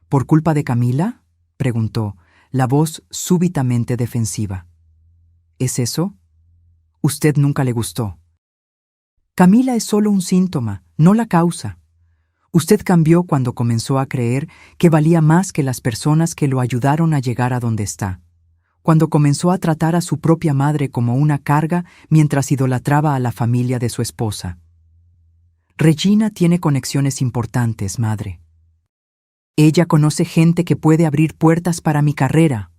¿Por culpa de Camila?, preguntó, la voz súbitamente defensiva. ¿Es eso? Usted nunca le gustó. Camila es solo un síntoma, no la causa. Usted cambió cuando comenzó a creer que valía más que las personas que lo ayudaron a llegar a donde está. Cuando comenzó a tratar a su propia madre como una carga mientras idolatraba a la familia de su esposa. Regina tiene conexiones importantes, madre. Ella conoce gente que puede abrir puertas para mi carrera.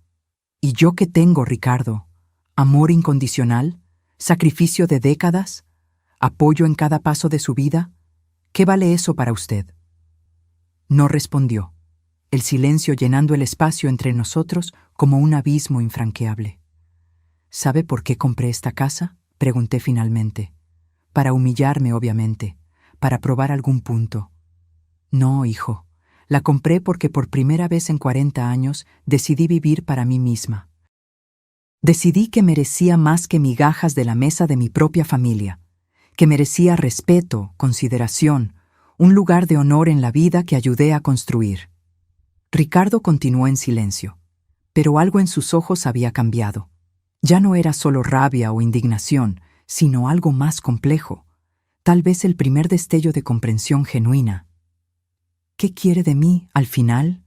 ¿Y yo qué tengo, Ricardo? ¿Amor incondicional? ¿Sacrificio de décadas? ¿Apoyo en cada paso de su vida? ¿Qué vale eso para usted? No respondió, el silencio llenando el espacio entre nosotros como un abismo infranqueable. ¿Sabe por qué compré esta casa?, pregunté finalmente. Para humillarme, obviamente, para probar algún punto. No, hijo, la compré porque por primera vez en 40 años decidí vivir para mí misma. Decidí que merecía más que migajas de la mesa de mi propia familia, que merecía respeto, consideración, un lugar de honor en la vida que ayudé a construir. Ricardo continuó en silencio, pero algo en sus ojos había cambiado. Ya no era solo rabia o indignación, sino algo más complejo, tal vez el primer destello de comprensión genuina. ¿Qué quiere de mí, al final?,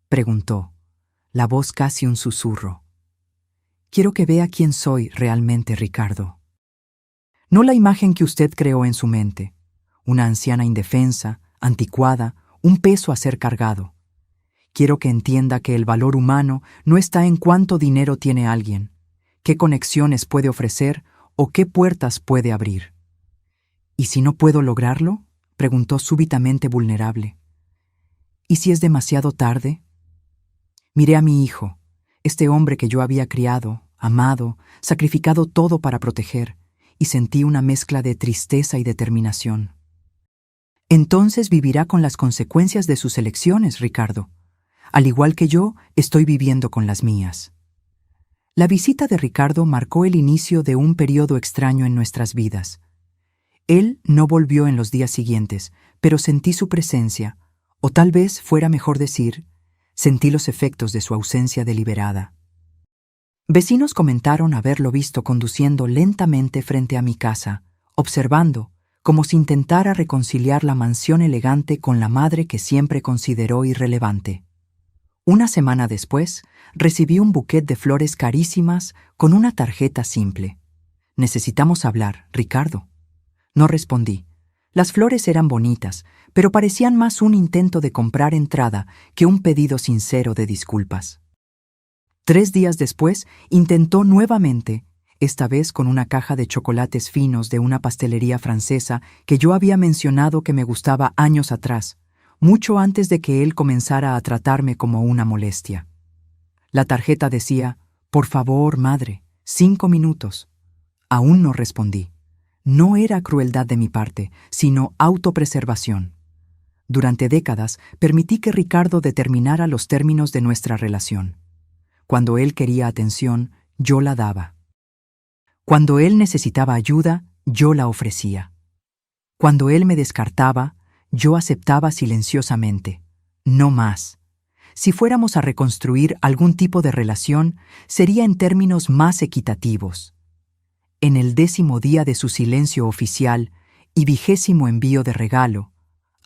preguntó, la voz casi un susurro. Quiero que vea quién soy realmente, Ricardo. No la imagen que usted creó en su mente, una anciana indefensa, anticuada, un peso a ser cargado. Quiero que entienda que el valor humano no está en cuánto dinero tiene alguien, qué conexiones puede ofrecer o qué puertas puede abrir. ¿Y si no puedo lograrlo?, preguntó súbitamente vulnerable. ¿Y si es demasiado tarde? Miré a mi hijo, este hombre que yo había criado, amado, sacrificado todo para proteger, y sentí una mezcla de tristeza y determinación. Entonces vivirá con las consecuencias de sus elecciones, Ricardo. Al igual que yo, estoy viviendo con las mías. La visita de Ricardo marcó el inicio de un periodo extraño en nuestras vidas. Él no volvió en los días siguientes, pero sentí su presencia, o tal vez fuera mejor decir, sentí los efectos de su ausencia deliberada. Vecinos comentaron haberlo visto conduciendo lentamente frente a mi casa, observando, como si intentara reconciliar la mansión elegante con la madre que siempre consideró irrelevante. Una semana después, recibí un buquet de flores carísimas con una tarjeta simple. «Necesitamos hablar, Ricardo». No respondí. Las flores eran bonitas, pero parecían más un intento de comprar entrada que un pedido sincero de disculpas. 3 días después, intentó nuevamente, esta vez con una caja de chocolates finos de una pastelería francesa que yo había mencionado que me gustaba años atrás, mucho antes de que él comenzara a tratarme como una molestia. La tarjeta decía, «Por favor, madre, 5 minutos». Aún no respondí. No era crueldad de mi parte, sino autopreservación. Durante décadas permití que Ricardo determinara los términos de nuestra relación. Cuando él quería atención, yo la daba. Cuando él necesitaba ayuda, yo la ofrecía. Cuando él me descartaba, yo aceptaba silenciosamente. No más. Si fuéramos a reconstruir algún tipo de relación, sería en términos más equitativos. En el 10º día de su silencio oficial y 20º envío de regalo,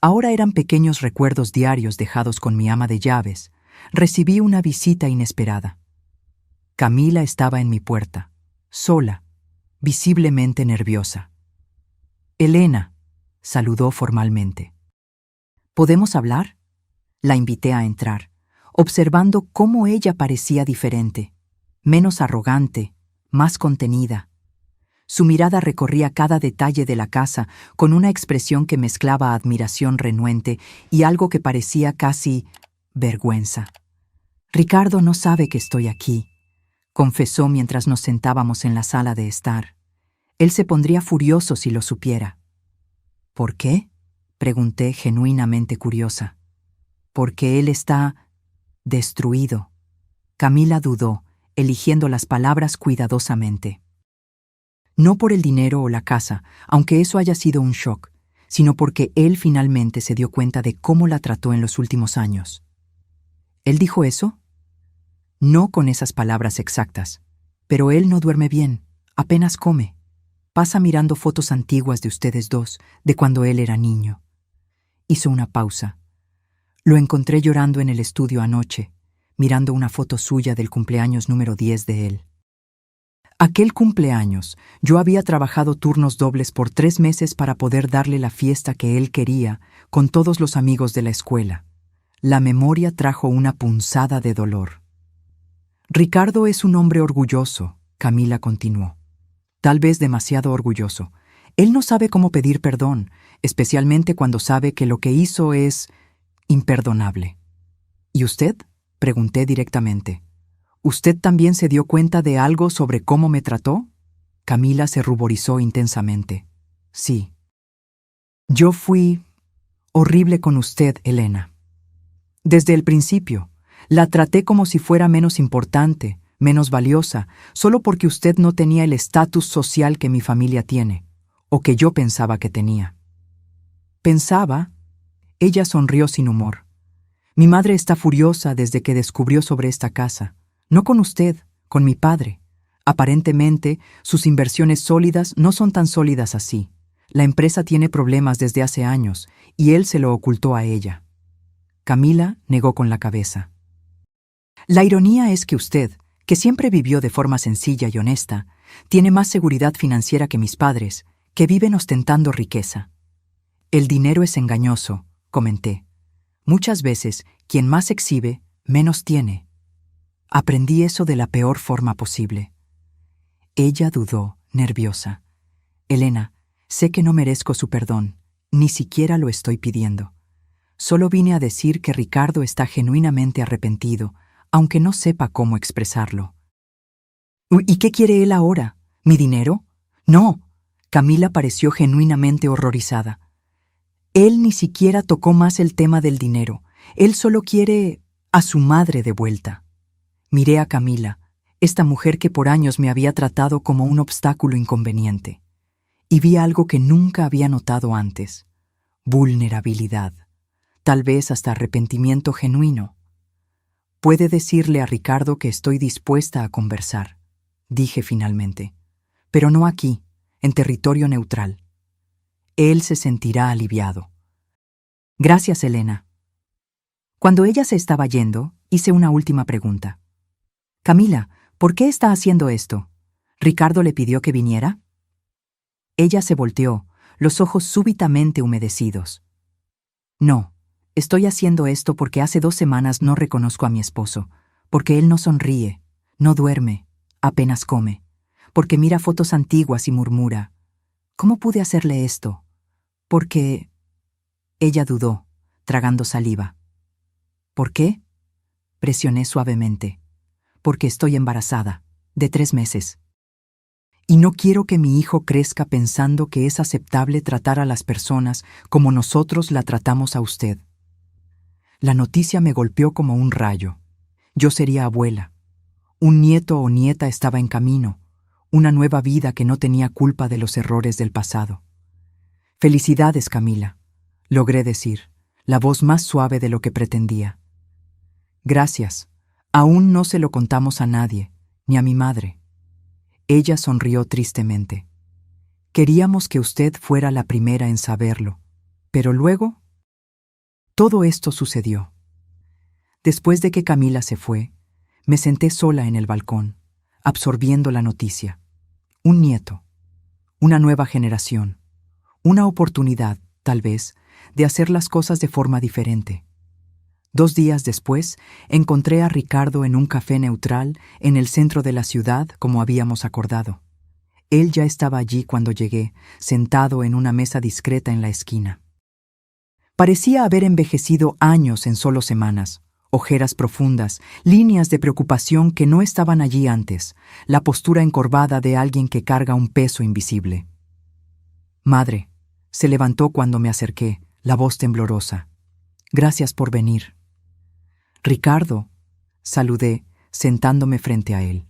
ahora eran pequeños recuerdos diarios dejados con mi ama de llaves, recibí una visita inesperada. Camila estaba en mi puerta, sola, visiblemente nerviosa. «Elena», saludó formalmente. «¿Podemos hablar?». La invité a entrar, observando cómo ella parecía diferente, menos arrogante, más contenida. Su mirada recorría cada detalle de la casa con una expresión que mezclaba admiración renuente y algo que parecía casi vergüenza. «Ricardo no sabe que estoy aquí», confesó mientras nos sentábamos en la sala de estar. «Él se pondría furioso si lo supiera». «¿Por qué?», pregunté genuinamente curiosa. «Porque él está destruido». Camila dudó, eligiendo las palabras cuidadosamente. No por el dinero o la casa, aunque eso haya sido un shock, sino porque él finalmente se dio cuenta de cómo la trató en los últimos años. ¿Él dijo eso? No con esas palabras exactas, pero él no duerme bien, apenas come. Pasa mirando fotos antiguas de ustedes dos, de cuando él era niño. Hizo una pausa. Lo encontré llorando en el estudio anoche, mirando una foto suya del cumpleaños número 10 de él. Aquel cumpleaños, yo había trabajado turnos dobles por 3 meses para poder darle la fiesta que él quería, con todos los amigos de la escuela. La memoria trajo una punzada de dolor. «Ricardo es un hombre orgulloso», Camila continuó. «Tal vez demasiado orgulloso. Él no sabe cómo pedir perdón, especialmente cuando sabe que lo que hizo es imperdonable». «¿Y usted?», pregunté directamente. «¿Usted también se dio cuenta de algo sobre cómo me trató?». Camila se ruborizó intensamente. «Sí. Yo fui horrible con usted, Elena. Desde el principio, la traté como si fuera menos importante, menos valiosa, solo porque usted no tenía el estatus social que mi familia tiene, o que yo pensaba que tenía». «Pensaba». Ella sonrió sin humor. «Mi madre está furiosa desde que descubrió sobre esta casa. No con usted, con mi padre. Aparentemente, sus inversiones sólidas no son tan sólidas así. La empresa tiene problemas desde hace años, y él se lo ocultó a ella». Camila negó con la cabeza. «La ironía es que usted, que siempre vivió de forma sencilla y honesta, tiene más seguridad financiera que mis padres, que viven ostentando riqueza». «El dinero es engañoso», comenté. «Muchas veces, quien más exhibe, menos tiene». Aprendí eso de la peor forma posible. Ella dudó, nerviosa. «Elena, sé que no merezco su perdón, ni siquiera lo estoy pidiendo. Solo vine a decir que Ricardo está genuinamente arrepentido, aunque no sepa cómo expresarlo». «¿Y qué quiere él ahora? ¿Mi dinero?». «No», Camila pareció genuinamente horrorizada. Él ni siquiera tocó más el tema del dinero. Él solo quiere a su madre de vuelta. Miré a Camila, esta mujer que por años me había tratado como un obstáculo inconveniente, y vi algo que nunca había notado antes: vulnerabilidad, tal vez hasta arrepentimiento genuino. «Puede decirle a Ricardo que estoy dispuesta a conversar», dije finalmente, «pero no aquí, en territorio neutral. Él se sentirá aliviado». «Gracias, Elena». Cuando ella se estaba yendo, hice una última pregunta. «Camila, ¿por qué está haciendo esto? ¿Ricardo le pidió que viniera?» Ella se volteó, los ojos súbitamente humedecidos. «No, estoy haciendo esto porque hace 2 semanas no reconozco a mi esposo, porque él no sonríe, no duerme, apenas come, porque mira fotos antiguas y murmura. ¿Cómo pude hacerle esto? Porque...» Ella dudó, tragando saliva. «¿Por qué?», presioné suavemente. «Porque estoy embarazada, de 3 meses. Y no quiero que mi hijo crezca pensando que es aceptable tratar a las personas como nosotros la tratamos a usted». La noticia me golpeó como un rayo. Yo sería abuela. Un nieto o nieta estaba en camino, una nueva vida que no tenía culpa de los errores del pasado. «Felicidades, Camila», logré decir, la voz más suave de lo que pretendía. «Gracias. Aún no se lo contamos a nadie, ni a mi madre». Ella sonrió tristemente. «Queríamos que usted fuera la primera en saberlo, pero luego...». Todo esto sucedió. Después de que Camila se fue, me senté sola en el balcón, absorbiendo la noticia. Un nieto, una nueva generación, una oportunidad, tal vez, de hacer las cosas de forma diferente. 2 días después, encontré a Ricardo en un café neutral en el centro de la ciudad, como habíamos acordado. Él ya estaba allí cuando llegué, sentado en una mesa discreta en la esquina. Parecía haber envejecido años en solo semanas, ojeras profundas, líneas de preocupación que no estaban allí antes, la postura encorvada de alguien que carga un peso invisible. «Madre», se levantó cuando me acerqué, la voz temblorosa. «Gracias por venir». «Ricardo», saludé, sentándome frente a él.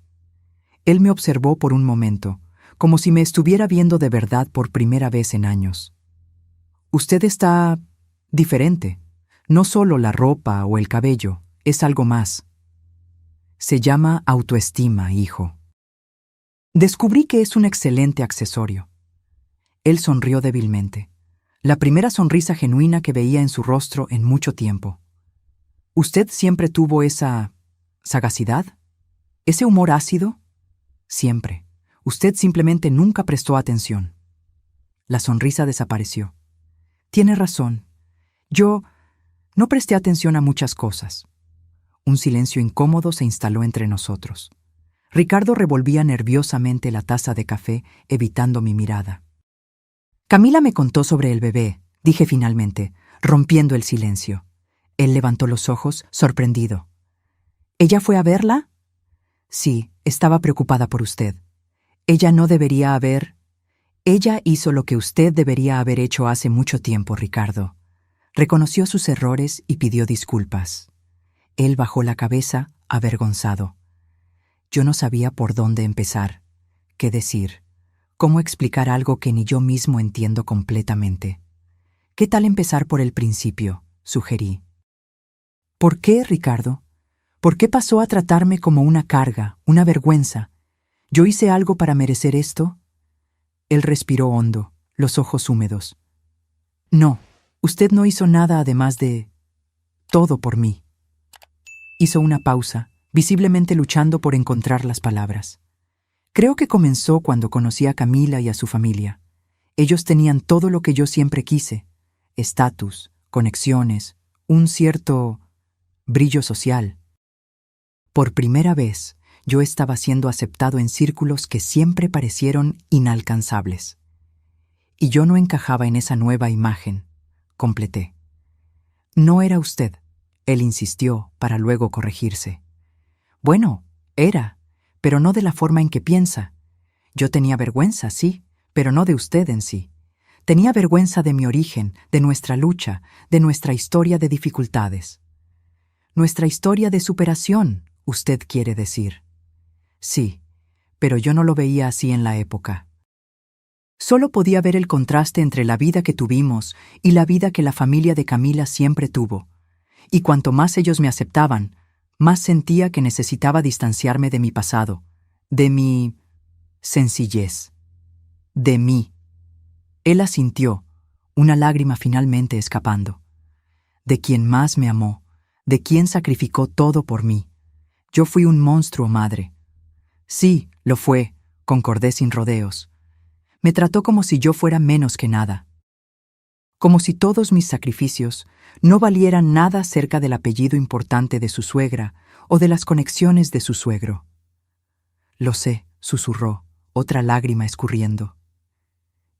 Él me observó por un momento, como si me estuviera viendo de verdad por primera vez en años. «Usted está diferente. No solo la ropa o el cabello, es algo más. Se llama autoestima, hijo. Descubrí que es un excelente accesorio». Él sonrió débilmente, la primera sonrisa genuina que veía en su rostro en mucho tiempo. «¿Usted siempre tuvo esa sagacidad? ¿Ese humor ácido?» «Siempre. Usted simplemente nunca prestó atención». La sonrisa desapareció. «Tiene razón. Yo no presté atención a muchas cosas». Un silencio incómodo se instaló entre nosotros. Ricardo revolvía nerviosamente la taza de café, evitando mi mirada. «Camila me contó sobre el bebé», dije finalmente, rompiendo el silencio. Él levantó los ojos, sorprendido. «¿Ella fue a verla?» «Sí, estaba preocupada por usted. Ella no debería haber...». «Ella hizo lo que usted debería haber hecho hace mucho tiempo, Ricardo». Reconoció sus errores y pidió disculpas. Él bajó la cabeza, avergonzado. Yo no sabía por dónde empezar, qué decir, cómo explicar algo que ni yo mismo entiendo completamente. «¿Qué tal empezar por el principio?», sugerí. «¿Por qué, Ricardo? ¿Por qué pasó a tratarme como una carga, una vergüenza? ¿Yo hice algo para merecer esto?». Él respiró hondo, los ojos húmedos. «No, usted no hizo nada además de... todo por mí». Hizo una pausa, visiblemente luchando por encontrar las palabras. «Creo que comenzó cuando conocí a Camila y a su familia. Ellos tenían todo lo que yo siempre quise: estatus, conexiones, un cierto brillo social. Por primera vez, yo estaba siendo aceptado en círculos que siempre parecieron inalcanzables. Y yo no encajaba en esa nueva imagen», completé. «No era usted», él insistió, para luego corregirse. «Bueno, era, pero no de la forma en que piensa. Yo tenía vergüenza, sí, pero no de usted en sí. Tenía vergüenza de mi origen, de nuestra lucha, de nuestra historia de dificultades. Nuestra historia de superación, usted quiere decir. Sí, pero yo no lo veía así en la época. Solo podía ver el contraste entre la vida que tuvimos y la vida que la familia de Camila siempre tuvo. Y cuanto más ellos me aceptaban, más sentía que necesitaba distanciarme de mi pasado, de mi sencillez, de mí. Él asintió, una lágrima finalmente escapando. De quien más me amó, de quien sacrificó todo por mí. Yo fui un monstruo, madre. Sí, lo fue, concordé sin rodeos. Me trató como si yo fuera menos que nada. Como si todos mis sacrificios no valieran nada cerca del apellido importante de su suegra o de las conexiones de su suegro. Lo sé, susurró, otra lágrima escurriendo.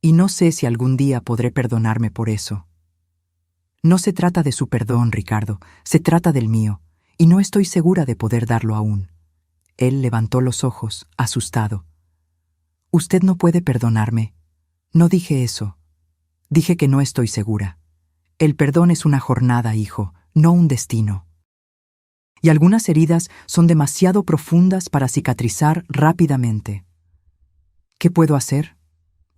Y no sé si algún día podré perdonarme por eso. No se trata de su perdón, Ricardo, se trata del mío, y no estoy segura de poder darlo aún. Él levantó los ojos, asustado. Usted no puede perdonarme. No dije eso. Dije que no estoy segura. El perdón es una jornada, hijo, no un destino. Y algunas heridas son demasiado profundas para cicatrizar rápidamente. ¿Qué puedo hacer?,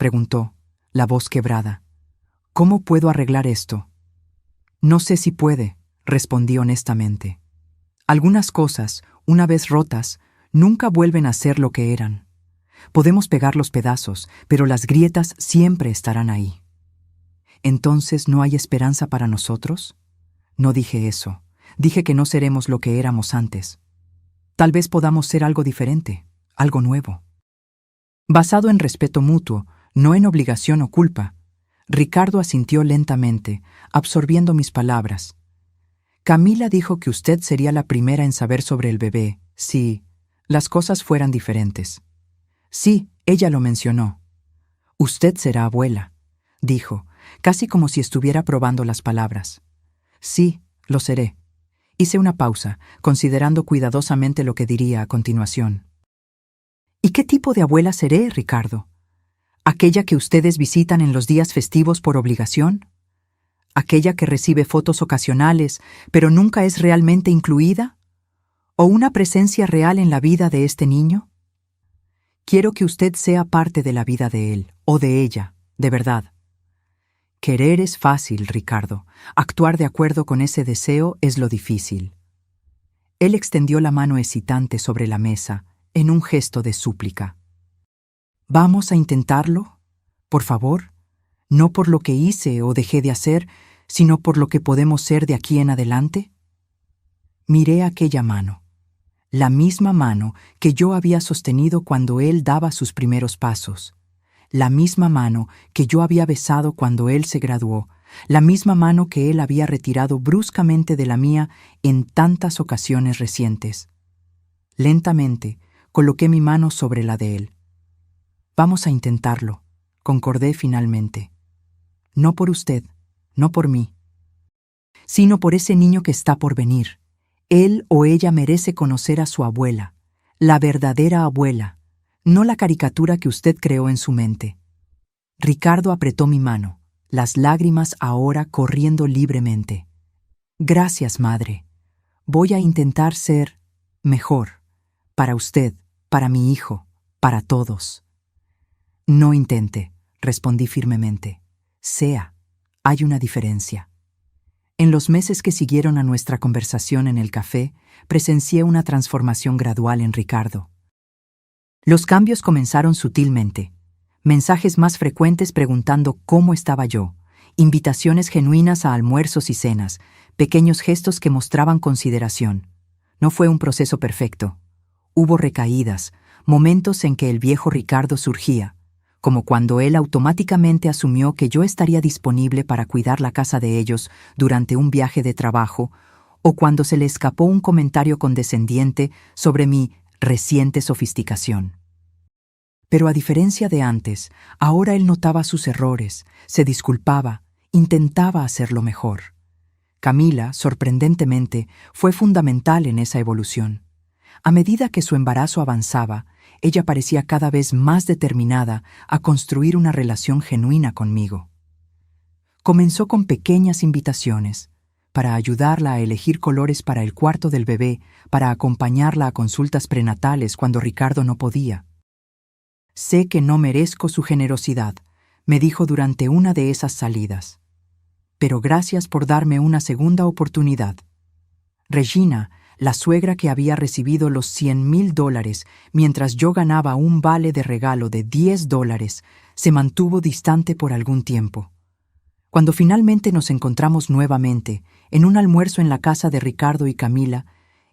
preguntó, la voz quebrada. ¿Cómo puedo arreglar esto? No sé si puede, respondí honestamente. Algunas cosas, una vez rotas, nunca vuelven a ser lo que eran. Podemos pegar los pedazos, pero las grietas siempre estarán ahí. ¿Entonces no hay esperanza para nosotros? No dije eso. Dije que no seremos lo que éramos antes. Tal vez podamos ser algo diferente, algo nuevo. Basado en respeto mutuo, no en obligación o culpa, Ricardo asintió lentamente, absorbiendo mis palabras. Camila dijo que usted sería la primera en saber sobre el bebé, si las cosas fueran diferentes. Sí, ella lo mencionó. Usted será abuela, dijo, casi como si estuviera probando las palabras. Sí, lo seré. Hice una pausa, considerando cuidadosamente lo que diría a continuación. ¿Y qué tipo de abuela seré, Ricardo? ¿Aquella que ustedes visitan en los días festivos por obligación? ¿Aquella que recibe fotos ocasionales, pero nunca es realmente incluida? ¿O una presencia real en la vida de este niño? Quiero que usted sea parte de la vida de él, o de ella, de verdad. Querer es fácil, Ricardo. Actuar de acuerdo con ese deseo es lo difícil. Él extendió la mano hesitante sobre la mesa, en un gesto de súplica. ¿Vamos a intentarlo? Por favor, no por lo que hice o dejé de hacer, sino por lo que podemos ser de aquí en adelante. Miré aquella mano, la misma mano que yo había sostenido cuando él daba sus primeros pasos, la misma mano que yo había besado cuando él se graduó, la misma mano que él había retirado bruscamente de la mía en tantas ocasiones recientes. Lentamente, coloqué mi mano sobre la de él. Vamos a intentarlo, concordé finalmente. No por usted, no por mí, sino por ese niño que está por venir. Él o ella merece conocer a su abuela, la verdadera abuela, no la caricatura que usted creó en su mente. Ricardo apretó mi mano, las lágrimas ahora corriendo libremente. Gracias, madre. Voy a intentar ser mejor, para usted, para mi hijo, para todos. No intente, respondí firmemente. Sea, hay una diferencia. En los meses que siguieron a nuestra conversación en el café, presencié una transformación gradual en Ricardo. Los cambios comenzaron sutilmente. Mensajes más frecuentes preguntando cómo estaba yo, invitaciones genuinas a almuerzos y cenas, pequeños gestos que mostraban consideración. No fue un proceso perfecto. Hubo recaídas, momentos en que el viejo Ricardo surgía, como cuando él automáticamente asumió que yo estaría disponible para cuidar la casa de ellos durante un viaje de trabajo, o cuando se le escapó un comentario condescendiente sobre mi reciente sofisticación. Pero a diferencia de antes, ahora él notaba sus errores, se disculpaba, intentaba hacerlo mejor. Camila, sorprendentemente, fue fundamental en esa evolución. A medida que su embarazo avanzaba, ella parecía cada vez más determinada a construir una relación genuina conmigo. Comenzó con pequeñas invitaciones, para ayudarla a elegir colores para el cuarto del bebé, para acompañarla a consultas prenatales cuando Ricardo no podía. «Sé que no merezco su generosidad», me dijo durante una de esas salidas. «Pero gracias por darme una segunda oportunidad». Regina, la suegra que había recibido los $100,000 mientras yo ganaba un vale de regalo de $10, se mantuvo distante por algún tiempo. Cuando finalmente nos encontramos nuevamente, en un almuerzo en la casa de Ricardo y Camila,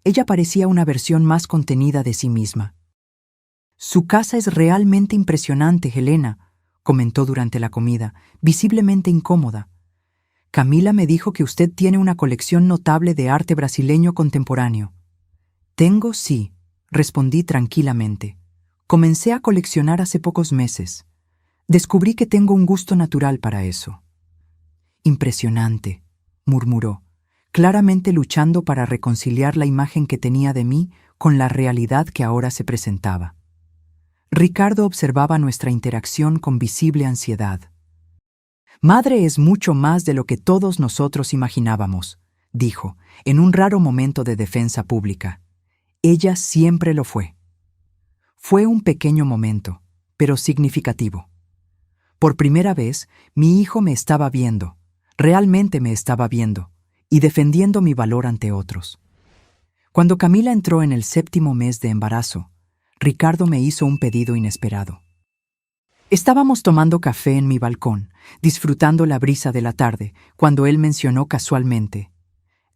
ella parecía una versión más contenida de sí misma. «Su casa es realmente impresionante, Helena», comentó durante la comida, visiblemente incómoda. «Camila me dijo que usted tiene una colección notable de arte brasileño contemporáneo». «Tengo, sí», respondí tranquilamente. «Comencé a coleccionar hace pocos meses. Descubrí que tengo un gusto natural para eso». «Impresionante», murmuró, claramente luchando para reconciliar la imagen que tenía de mí con la realidad que ahora se presentaba. Ricardo observaba nuestra interacción con visible ansiedad. «Madre es mucho más de lo que todos nosotros imaginábamos», dijo, en un raro momento de defensa pública. «Ella siempre lo fue». Fue un pequeño momento, pero significativo. Por primera vez, mi hijo me estaba viendo, realmente me estaba viendo, y defendiendo mi valor ante otros. Cuando Camila entró en el 7º mes de embarazo, Ricardo me hizo un pedido inesperado. Estábamos tomando café en mi balcón, disfrutando la brisa de la tarde, cuando él mencionó casualmente: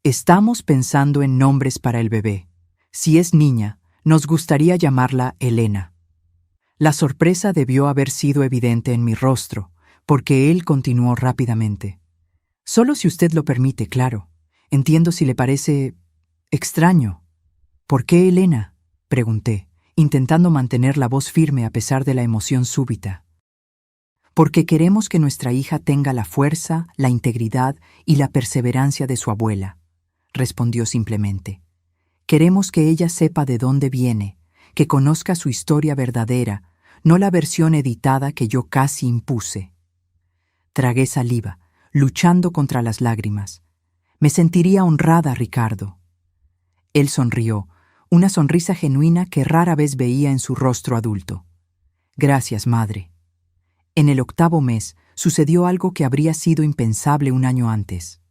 «Estamos pensando en nombres para el bebé. Si es niña, nos gustaría llamarla Elena». La sorpresa debió haber sido evidente en mi rostro, porque él continuó rápidamente: «Solo si usted lo permite, claro. Entiendo si le parece extraño». «¿Por qué Elena?», pregunté, intentando mantener la voz firme a pesar de la emoción súbita. «Porque queremos que nuestra hija tenga la fuerza, la integridad y la perseverancia de su abuela», respondió simplemente. «Queremos que ella sepa de dónde viene, que conozca su historia verdadera, no la versión editada que yo casi impuse». Tragué saliva, luchando contra las lágrimas. «Me sentiría honrada, Ricardo». Él sonrió, una sonrisa genuina que rara vez veía en su rostro adulto. «Gracias, madre». En el 8º mes sucedió algo que habría sido impensable un año antes.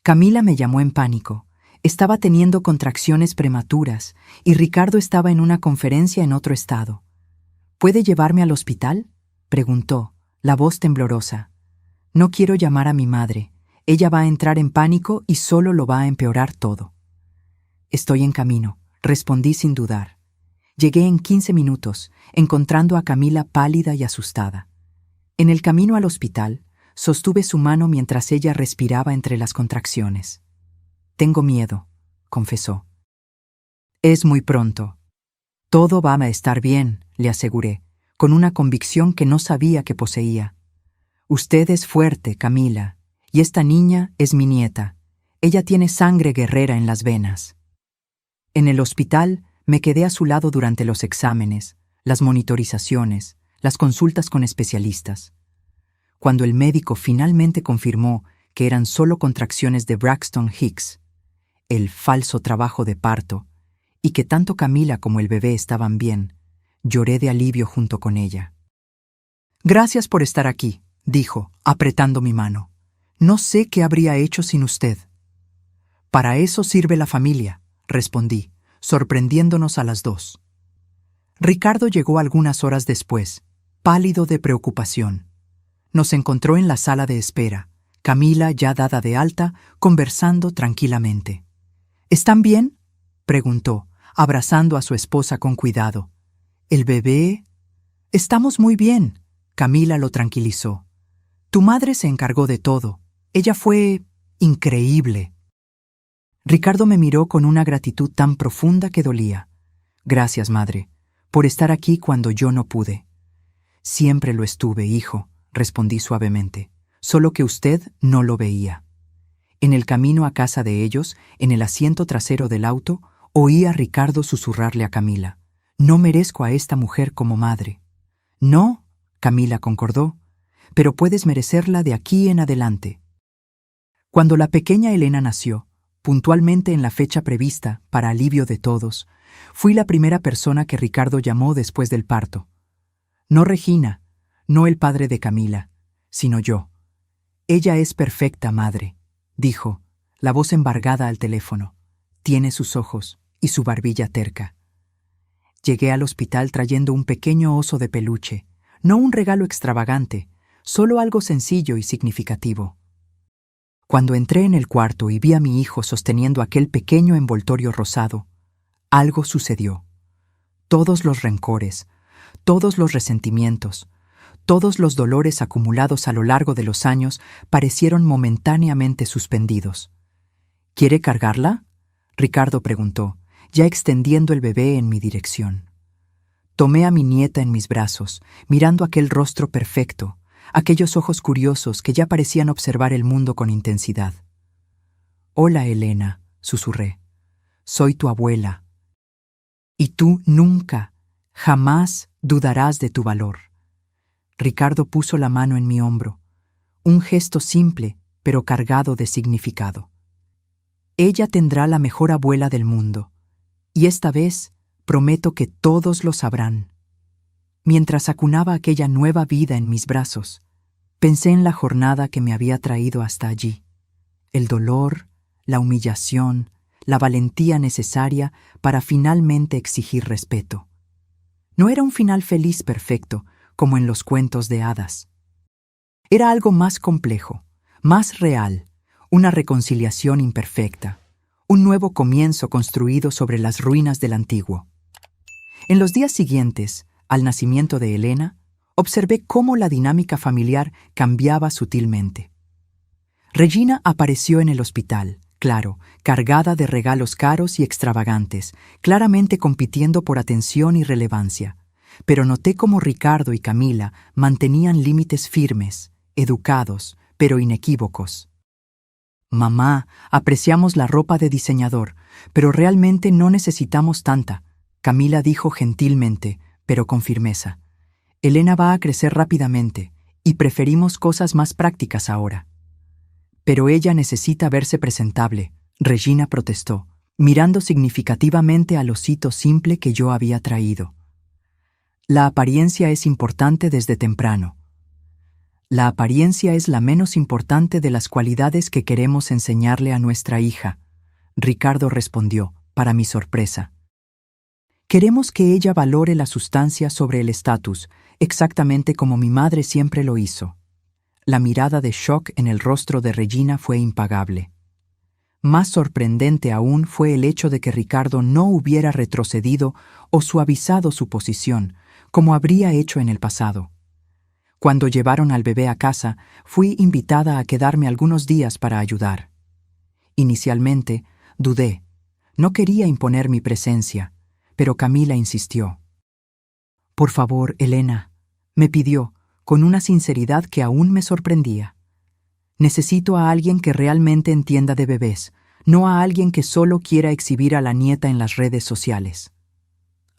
Camila me llamó en pánico. Estaba teniendo contracciones prematuras y Ricardo estaba en una conferencia en otro estado. «¿Puede llevarme al hospital?», preguntó, la voz temblorosa. «No quiero llamar a mi madre. Ella va a entrar en pánico y solo lo va a empeorar todo». «Estoy en camino», respondí sin dudar. Llegué en 15 minutos, encontrando a Camila pálida y asustada. En el camino al hospital, sostuve su mano mientras ella respiraba entre las contracciones. «Tengo miedo», confesó. «Es muy pronto. Todo va a estar bien», le aseguré, con una convicción que no sabía que poseía. «Usted es fuerte, Camila, y esta niña es mi nieta. Ella tiene sangre guerrera en las venas». En el hospital me quedé a su lado durante los exámenes, las monitorizaciones, las consultas con especialistas. Cuando el médico finalmente confirmó que eran solo contracciones de Braxton Hicks, el falso trabajo de parto, y que tanto Camila como el bebé estaban bien, lloré de alivio junto con ella. «Gracias por estar aquí», dijo, apretando mi mano. «No sé qué habría hecho sin usted». «Para eso sirve la familia», respondí, sorprendiéndonos a las dos. Ricardo llegó algunas horas después, pálido de preocupación. Nos encontró en la sala de espera, Camila ya dada de alta, conversando tranquilamente. «¿Están bien?», preguntó, abrazando a su esposa con cuidado. «¿El bebé?» «Estamos muy bien», Camila lo tranquilizó. «Tu madre se encargó de todo. Ella fue increíble». Ricardo me miró con una gratitud tan profunda que dolía. «Gracias, madre, por estar aquí cuando yo no pude». «Siempre lo estuve, hijo», respondí suavemente, «solo que usted no lo veía». En el camino a casa de ellos, en el asiento trasero del auto, oí a Ricardo susurrarle a Camila: No merezco a esta mujer como madre. No, Camila concordó, pero puedes merecerla de aquí en adelante. Cuando la pequeña Elena nació, puntualmente en la fecha prevista, para alivio de todos, fui la primera persona que Ricardo llamó después del parto. No Regina, no el padre de Camila, sino yo. Ella es perfecta madre, dijo, la voz embargada al teléfono. Tiene sus ojos y su barbilla terca. Llegué al hospital trayendo un pequeño oso de peluche, no un regalo extravagante, solo algo sencillo y significativo. Cuando entré en el cuarto y vi a mi hijo sosteniendo aquel pequeño envoltorio rosado, algo sucedió. Todos los rencores, todos los resentimientos, todos los dolores acumulados a lo largo de los años parecieron momentáneamente suspendidos. ¿Quiere cargarla?, Ricardo preguntó, ya extendiendo el bebé en mi dirección. Tomé a mi nieta en mis brazos, mirando aquel rostro perfecto, aquellos ojos curiosos que ya parecían observar el mundo con intensidad. «Hola, Elena», susurré. «Soy tu abuela. Y tú nunca, jamás dudarás de tu valor». Ricardo puso la mano en mi hombro, un gesto simple, pero cargado de significado. Ella tendrá la mejor abuela del mundo, y esta vez prometo que todos lo sabrán. Mientras acunaba aquella nueva vida en mis brazos, pensé en la jornada que me había traído hasta allí, el dolor, la humillación, la valentía necesaria para finalmente exigir respeto. No era un final feliz perfecto, como en los cuentos de hadas. Era algo más complejo, más real, una reconciliación imperfecta, un nuevo comienzo construido sobre las ruinas del antiguo. En los días siguientes, al nacimiento de Elena, observé cómo la dinámica familiar cambiaba sutilmente. Regina apareció en el hospital, claro, cargada de regalos caros y extravagantes, claramente compitiendo por atención y relevancia. Pero noté cómo Ricardo y Camila mantenían límites firmes, educados, pero inequívocos. «Mamá, apreciamos la ropa de diseñador, pero realmente no necesitamos tanta», Camila dijo gentilmente, pero con firmeza. «Elena va a crecer rápidamente, y preferimos cosas más prácticas ahora». «Pero ella necesita verse presentable», Regina protestó, mirando significativamente al osito simple que yo había traído. «La apariencia es importante desde temprano. La apariencia es la menos importante de las cualidades que queremos enseñarle a nuestra hija», Ricardo respondió, para mi sorpresa. «Queremos que ella valore la sustancia sobre el estatus, exactamente como mi madre siempre lo hizo». La mirada de shock en el rostro de Regina fue impagable. Más sorprendente aún fue el hecho de que Ricardo no hubiera retrocedido o suavizado su posición, como habría hecho en el pasado. Cuando llevaron al bebé a casa, fui invitada a quedarme algunos días para ayudar. Inicialmente, dudé. No quería imponer mi presencia, pero Camila insistió. «Por favor, Elena», me pidió, con una sinceridad que aún me sorprendía. «Necesito a alguien que realmente entienda de bebés, no a alguien que solo quiera exhibir a la nieta en las redes sociales».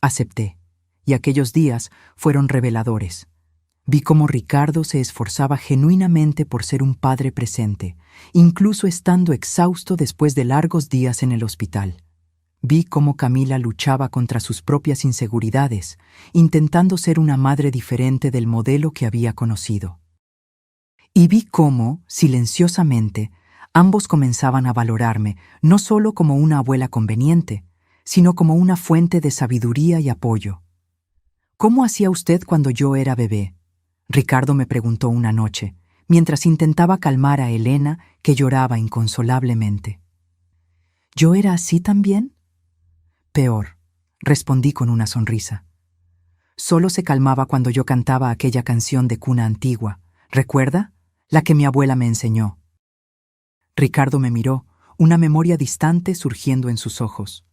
Acepté, y aquellos días fueron reveladores. Vi cómo Ricardo se esforzaba genuinamente por ser un padre presente, incluso estando exhausto después de largos días en el hospital. Vi cómo Camila luchaba contra sus propias inseguridades, intentando ser una madre diferente del modelo que había conocido. Y vi cómo, silenciosamente, ambos comenzaban a valorarme no solo como una abuela conveniente, sino como una fuente de sabiduría y apoyo. «¿Cómo hacía usted cuando yo era bebé?», Ricardo me preguntó una noche, mientras intentaba calmar a Elena, que lloraba inconsolablemente. «¿Yo era así también?». «Peor», respondí con una sonrisa. «Solo se calmaba cuando yo cantaba aquella canción de cuna antigua, ¿recuerda? La que mi abuela me enseñó». Ricardo me miró, una memoria distante surgiendo en sus ojos.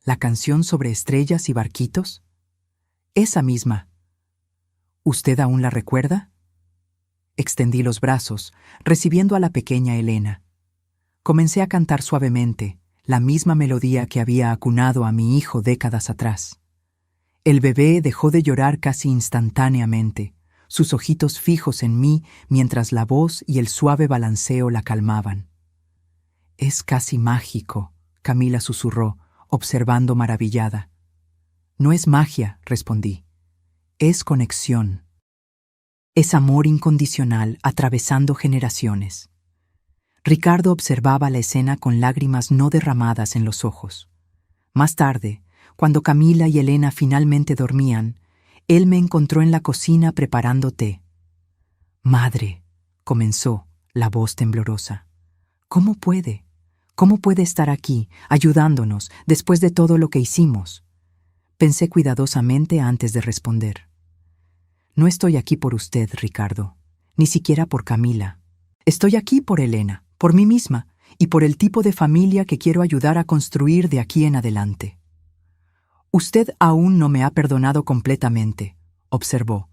«¿La canción sobre estrellas y barquitos?». «Esa misma». «¿Usted aún la recuerda?». Extendí los brazos, recibiendo a la pequeña Elena. Comencé a cantar suavemente, la misma melodía que había acunado a mi hijo décadas atrás. El bebé dejó de llorar casi instantáneamente, sus ojitos fijos en mí mientras la voz y el suave balanceo la calmaban. «Es casi mágico», Camila susurró, observando maravillada. «No es magia», respondí. «Es conexión. Es amor incondicional atravesando generaciones». Ricardo observaba la escena con lágrimas no derramadas en los ojos. Más tarde, cuando Camila y Elena finalmente dormían, él me encontró en la cocina preparando té. «Madre», comenzó, la voz temblorosa. «¿Cómo puede? ¿Cómo puede estar aquí, ayudándonos, después de todo lo que hicimos?» Pensé cuidadosamente antes de responder. «No estoy aquí por usted, Ricardo, ni siquiera por Camila. Estoy aquí por Elena, por mí misma y por el tipo de familia que quiero ayudar a construir de aquí en adelante». «Usted aún no me ha perdonado completamente», observó.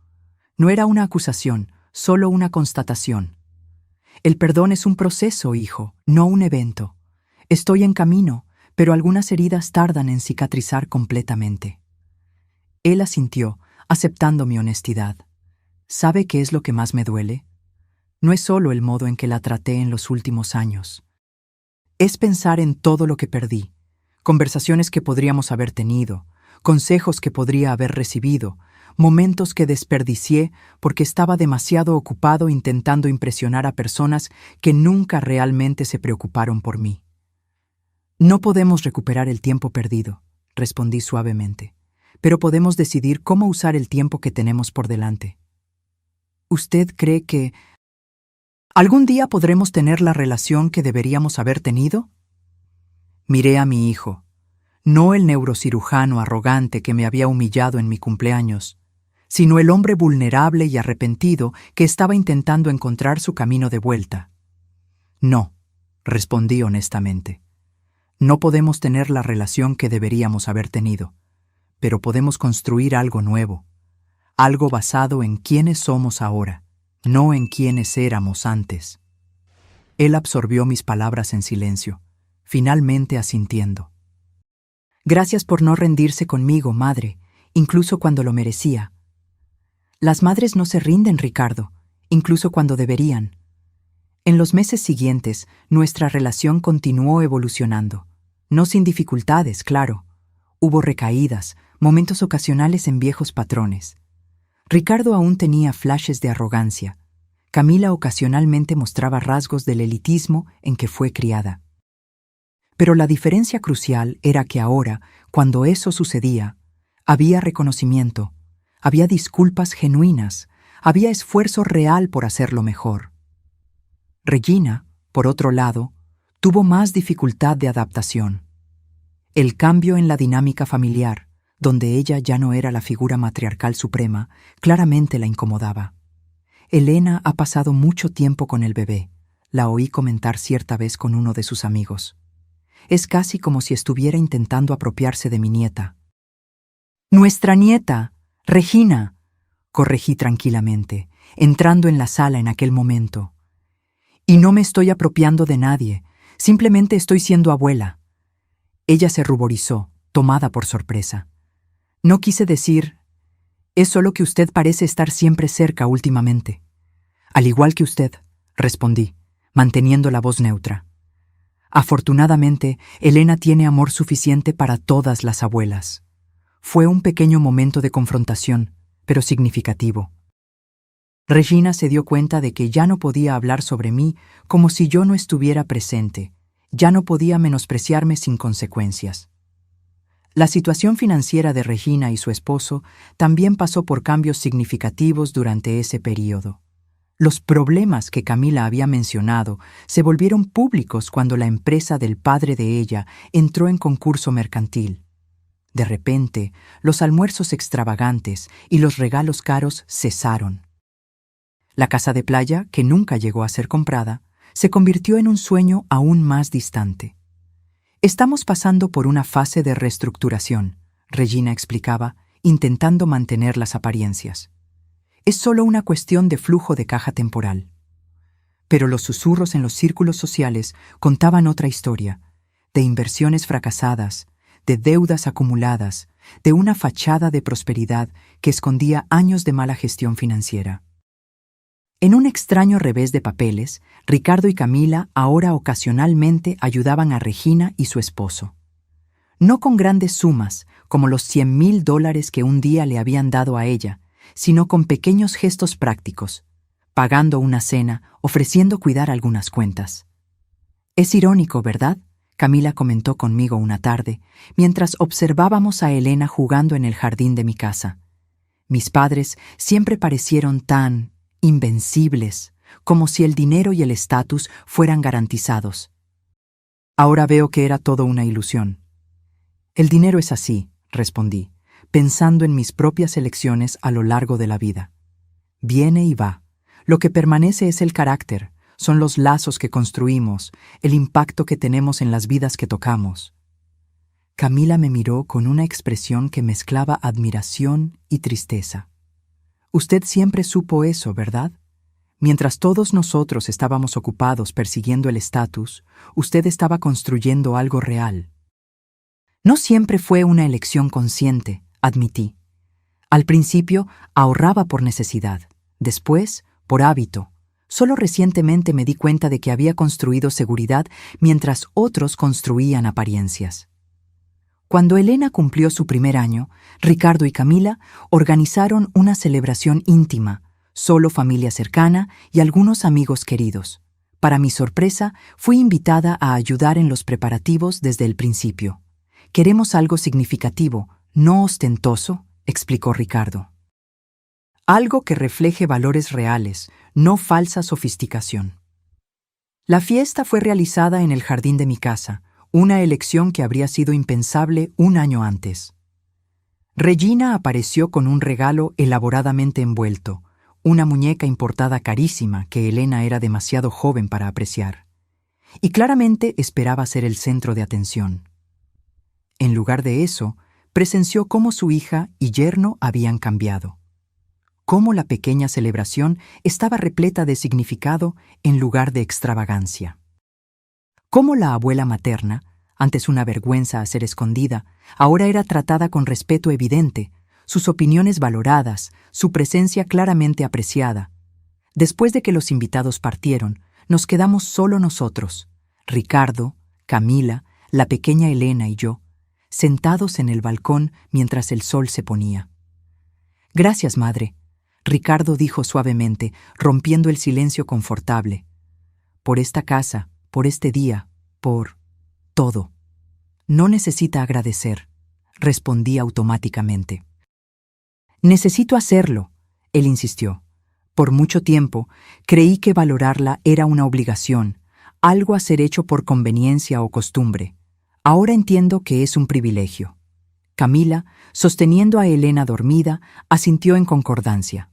No era una acusación, solo una constatación. «El perdón es un proceso, hijo, no un evento. Estoy en camino, pero algunas heridas tardan en cicatrizar completamente». Él asintió, aceptando mi honestidad. ¿Sabe qué es lo que más me duele? No es solo el modo en que la traté en los últimos años. Es pensar en todo lo que perdí, conversaciones que podríamos haber tenido, consejos que podría haber recibido, momentos que desperdicié porque estaba demasiado ocupado intentando impresionar a personas que nunca realmente se preocuparon por mí. «No podemos recuperar el tiempo perdido», respondí suavemente, «pero podemos decidir cómo usar el tiempo que tenemos por delante». «¿Usted cree que algún día podremos tener la relación que deberíamos haber tenido?» Miré a mi hijo, no el neurocirujano arrogante que me había humillado en mi cumpleaños, sino el hombre vulnerable y arrepentido que estaba intentando encontrar su camino de vuelta. «No», respondí honestamente. «No podemos tener la relación que deberíamos haber tenido, pero podemos construir algo nuevo, algo basado en quiénes somos ahora, no en quiénes éramos antes». Él absorbió mis palabras en silencio, finalmente asintiendo. «Gracias por no rendirse conmigo, madre, incluso cuando lo merecía». «Las madres no se rinden, Ricardo, incluso cuando deberían». En los meses siguientes, nuestra relación continuó evolucionando. No sin dificultades, claro. Hubo recaídas, momentos ocasionales en viejos patrones. Ricardo aún tenía flashes de arrogancia. Camila ocasionalmente mostraba rasgos del elitismo en que fue criada. Pero la diferencia crucial era que ahora, cuando eso sucedía, había reconocimiento, había disculpas genuinas, había esfuerzo real por hacerlo mejor. Regina, por otro lado, tuvo más dificultad de adaptación. El cambio en la dinámica familiar, donde ella ya no era la figura matriarcal suprema, claramente la incomodaba. «Elena ha pasado mucho tiempo con el bebé», la oí comentar cierta vez con uno de sus amigos. «Es casi como si estuviera intentando apropiarse de mi nieta». «Nuestra nieta, Regina», corregí tranquilamente, entrando en la sala en aquel momento. «Y no me estoy apropiando de nadie, simplemente estoy siendo abuela». Ella se ruborizó, tomada por sorpresa. «No quise decir, es solo que usted parece estar siempre cerca últimamente». «Al igual que usted», respondí, manteniendo la voz neutra. «Afortunadamente, Elena tiene amor suficiente para todas las abuelas». Fue un pequeño momento de confrontación, pero significativo. Regina se dio cuenta de que ya no podía hablar sobre mí como si yo no estuviera presente, ya no podía menospreciarme sin consecuencias. La situación financiera de Regina y su esposo también pasó por cambios significativos durante ese período. Los problemas que Camila había mencionado se volvieron públicos cuando la empresa del padre de ella entró en concurso mercantil. De repente, los almuerzos extravagantes y los regalos caros cesaron. La casa de playa, que nunca llegó a ser comprada, se convirtió en un sueño aún más distante. «Estamos pasando por una fase de reestructuración», Regina explicaba, intentando mantener las apariencias. «Es solo una cuestión de flujo de caja temporal». Pero los susurros en los círculos sociales contaban otra historia, de inversiones fracasadas, de deudas acumuladas, de una fachada de prosperidad que escondía años de mala gestión financiera. En un extraño revés de papeles, Ricardo y Camila ahora ocasionalmente ayudaban a Regina y su esposo. No con grandes sumas, como los $100,000 que un día le habían dado a ella, sino con pequeños gestos prácticos, pagando una cena, ofreciendo cuidar algunas cuentas. Es irónico, ¿verdad?, Camila comentó conmigo una tarde, mientras observábamos a Elena jugando en el jardín de mi casa. Mis padres siempre parecieron tan invencibles, como si el dinero y el estatus fueran garantizados. Ahora veo que era todo una ilusión. El dinero es así, respondí, pensando en mis propias elecciones a lo largo de la vida. Viene y va. Lo que permanece es el carácter, son los lazos que construimos, el impacto que tenemos en las vidas que tocamos. Camila me miró con una expresión que mezclaba admiración y tristeza. Usted siempre supo eso, ¿verdad? Mientras todos nosotros estábamos ocupados persiguiendo el estatus, usted estaba construyendo algo real. No siempre fue una elección consciente, admití. Al principio ahorraba por necesidad, después por hábito. Solo recientemente me di cuenta de que había construido seguridad mientras otros construían apariencias. Cuando Elena cumplió su primer año, Ricardo y Camila organizaron una celebración íntima, solo familia cercana y algunos amigos queridos. Para mi sorpresa, fui invitada a ayudar en los preparativos desde el principio. Queremos algo significativo, no ostentoso, explicó Ricardo. Algo que refleje valores reales, no falsa sofisticación. La fiesta fue realizada en el jardín de mi casa, una elección que habría sido impensable un año antes. Regina apareció con un regalo elaboradamente envuelto, una muñeca importada carísima que Elena era demasiado joven para apreciar, y claramente esperaba ser el centro de atención. En lugar de eso, presenció cómo su hija y yerno habían cambiado, cómo la pequeña celebración estaba repleta de significado en lugar de extravagancia. Cómo la abuela materna, antes una vergüenza a ser escondida, ahora era tratada con respeto evidente, sus opiniones valoradas, su presencia claramente apreciada. Después de que los invitados partieron, nos quedamos solo nosotros, Ricardo, Camila, la pequeña Elena y yo, sentados en el balcón mientras el sol se ponía. «Gracias, madre», Ricardo dijo suavemente, rompiendo el silencio confortable. «Por esta casa, por este día, por todo». «No necesita agradecer», respondí automáticamente. «Necesito hacerlo», él insistió. Por mucho tiempo, creí que valorarla era una obligación, algo a ser hecho por conveniencia o costumbre. Ahora entiendo que es un privilegio. Camila, sosteniendo a Elena dormida, asintió en concordancia.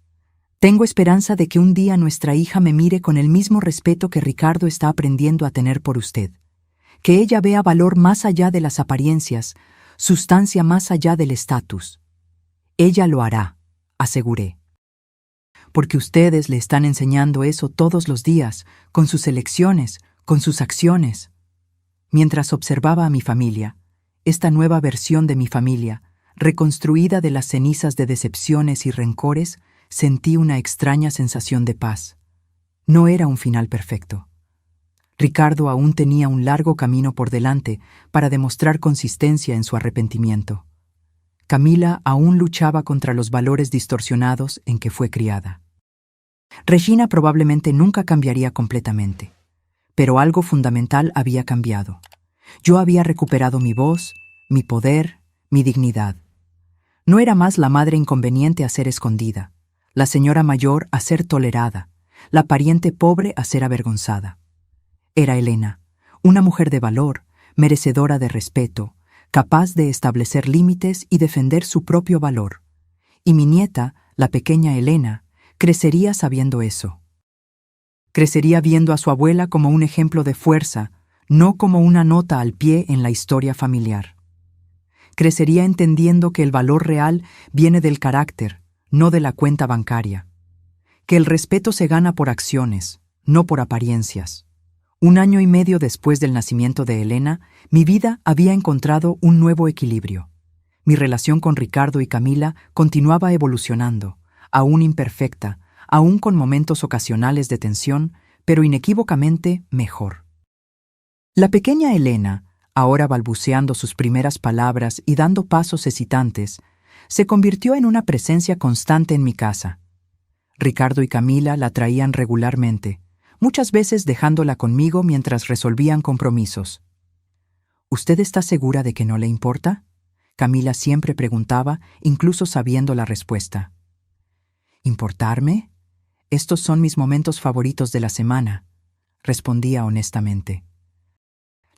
Tengo esperanza de que un día nuestra hija me mire con el mismo respeto que Ricardo está aprendiendo a tener por usted. Que ella vea valor más allá de las apariencias, sustancia más allá del estatus. Ella lo hará, aseguré. Porque ustedes le están enseñando eso todos los días, con sus elecciones, con sus acciones. Mientras observaba a mi familia, esta nueva versión de mi familia, reconstruida de las cenizas de decepciones y rencores, sentí una extraña sensación de paz. No era un final perfecto. Ricardo aún tenía un largo camino por delante para demostrar consistencia en su arrepentimiento. Camila aún luchaba contra los valores distorsionados en que fue criada. Regina probablemente nunca cambiaría completamente, pero algo fundamental había cambiado. Yo había recuperado mi voz, mi poder, mi dignidad. No era más la madre inconveniente a ser escondida, la señora mayor a ser tolerada, la pariente pobre a ser avergonzada. Era Elena, una mujer de valor, merecedora de respeto, capaz de establecer límites y defender su propio valor. Y mi nieta, la pequeña Elena, crecería sabiendo eso. Crecería viendo a su abuela como un ejemplo de fuerza, no como una nota al pie en la historia familiar. Crecería entendiendo que el valor real viene del carácter, no de la cuenta bancaria. Que el respeto se gana por acciones, no por apariencias. 1 año y medio después del nacimiento de Elena, mi vida había encontrado un nuevo equilibrio. Mi relación con Ricardo y Camila continuaba evolucionando, aún imperfecta, aún con momentos ocasionales de tensión, pero inequívocamente mejor. La pequeña Elena, ahora balbuceando sus primeras palabras y dando pasos hesitantes, se convirtió en una presencia constante en mi casa. Ricardo y Camila la traían regularmente, muchas veces dejándola conmigo mientras resolvían compromisos. ¿Usted está segura de que no le importa?, Camila siempre preguntaba, incluso sabiendo la respuesta. ¿Importarme? Estos son mis momentos favoritos de la semana, respondía honestamente.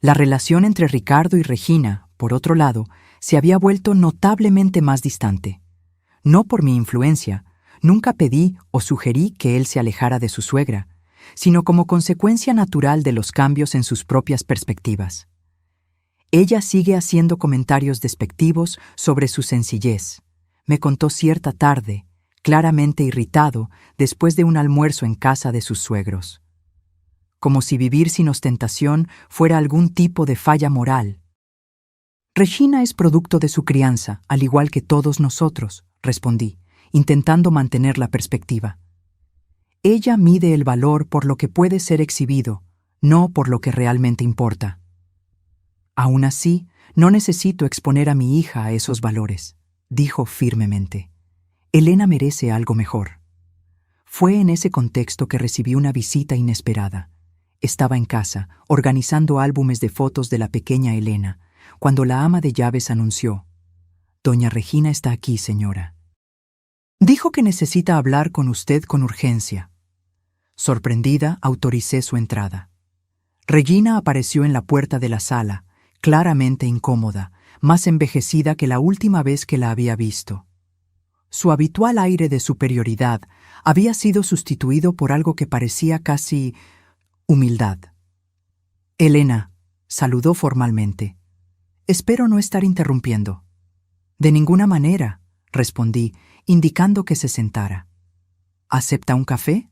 La relación entre Ricardo y Regina, por otro lado, se había vuelto notablemente más distante. No por mi influencia, nunca pedí o sugerí que él se alejara de su suegra, sino como consecuencia natural de los cambios en sus propias perspectivas. Ella sigue haciendo comentarios despectivos sobre su sencillez. Me contó cierta tarde, claramente irritado, después de un almuerzo en casa de sus suegros. Como si vivir sin ostentación fuera algún tipo de falla moral. Regina es producto de su crianza, al igual que todos nosotros, respondí, intentando mantener la perspectiva. Ella mide el valor por lo que puede ser exhibido, no por lo que realmente importa. Aún así, no necesito exponer a mi hija a esos valores, dijo firmemente. Elena merece algo mejor. Fue en ese contexto que recibí una visita inesperada. Estaba en casa, organizando álbumes de fotos de la pequeña Elena, cuando la ama de llaves anunció: «Doña Regina está aquí, señora. Dijo que necesita hablar con usted con urgencia». Sorprendida, autoricé su entrada. Regina apareció en la puerta de la sala, claramente incómoda, más envejecida que la última vez que la había visto. Su habitual aire de superioridad había sido sustituido por algo que parecía casi humildad. «Elena», saludó formalmente. «Espero no estar interrumpiendo». «De ninguna manera», respondí, indicando que se sentara. «¿Acepta un café?».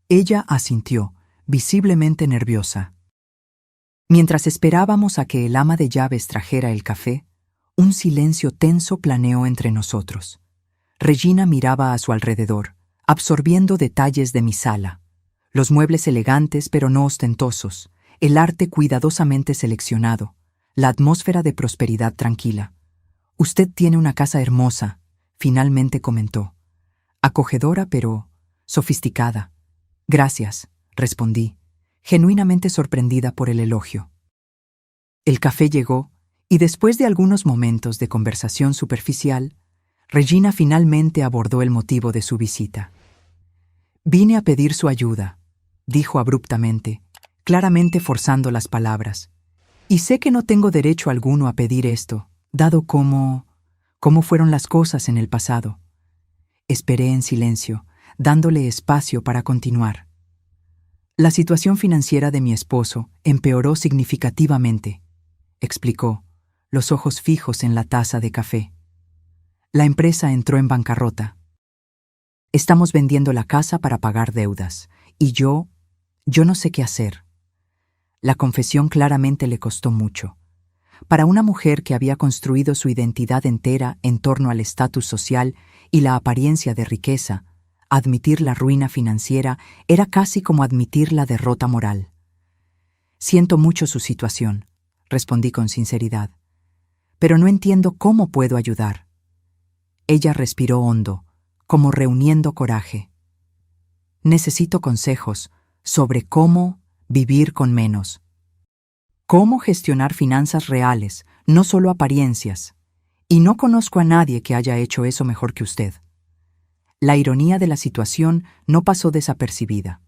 Ella asintió, visiblemente nerviosa. Mientras esperábamos a que el ama de llaves trajera el café, un silencio tenso planeó entre nosotros. Regina miraba a su alrededor, absorbiendo detalles de mi sala. Los muebles elegantes pero no ostentosos, el arte cuidadosamente seleccionado, la atmósfera de prosperidad tranquila. «Usted tiene una casa hermosa», finalmente comentó. «Acogedora pero sofisticada». «Gracias», respondí, genuinamente sorprendida por el elogio. El café llegó, y después de algunos momentos de conversación superficial, Regina finalmente abordó el motivo de su visita. «Vine a pedir su ayuda», dijo abruptamente, claramente forzando las palabras. «Y sé que no tengo derecho alguno a pedir esto, dado cómo fueron las cosas en el pasado». Esperé en silencio, dándole espacio para continuar. «La situación financiera de mi esposo empeoró significativamente», explicó, los ojos fijos en la taza de café. «La empresa entró en bancarrota. Estamos vendiendo la casa para pagar deudas, y yo no sé qué hacer». La confesión claramente le costó mucho. Para una mujer que había construido su identidad entera en torno al estatus social y la apariencia de riqueza, admitir la ruina financiera era casi como admitir la derrota moral. «Siento mucho su situación», respondí con sinceridad, «pero no entiendo cómo puedo ayudar». Ella respiró hondo, como reuniendo coraje. «Necesito consejos sobre cómo vivir con menos. Cómo gestionar finanzas reales, no solo apariencias. Y no conozco a nadie que haya hecho eso mejor que usted». La ironía de la situación no pasó desapercibida.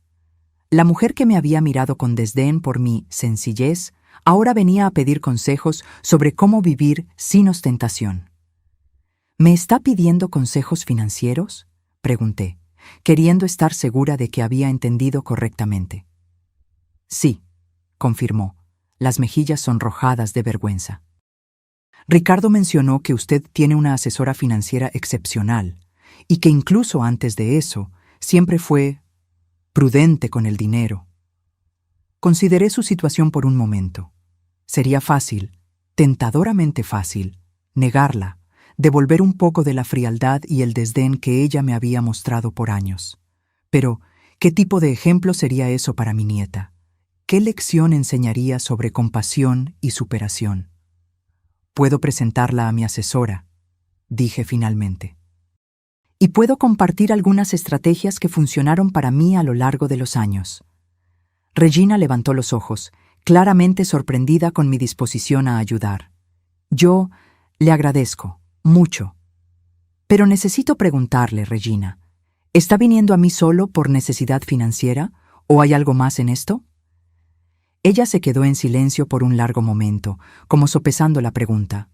La mujer que me había mirado con desdén por mi sencillez ahora venía a pedir consejos sobre cómo vivir sin ostentación. «¿Me está pidiendo consejos financieros?», pregunté, queriendo estar segura de que había entendido correctamente. «Sí», confirmó, las mejillas sonrojadas de vergüenza. «Ricardo mencionó que usted tiene una asesora financiera excepcional y que incluso antes de eso siempre fue prudente con el dinero. Consideré su situación por un momento. Sería fácil, tentadoramente fácil, negarla, devolver un poco de la frialdad y el desdén que ella me había mostrado por años. Pero, ¿qué tipo de ejemplo sería eso para mi nieta? ¿Qué lección enseñaría sobre compasión y superación? Puedo presentarla a mi asesora, dije finalmente. Y puedo compartir algunas estrategias que funcionaron para mí a lo largo de los años. Regina levantó los ojos, claramente sorprendida con mi disposición a ayudar. Yo le agradezco, mucho. Pero necesito preguntarle, Regina, ¿está viniendo a mí solo por necesidad financiera o hay algo más en esto? Ella se quedó en silencio por un largo momento, como sopesando la pregunta.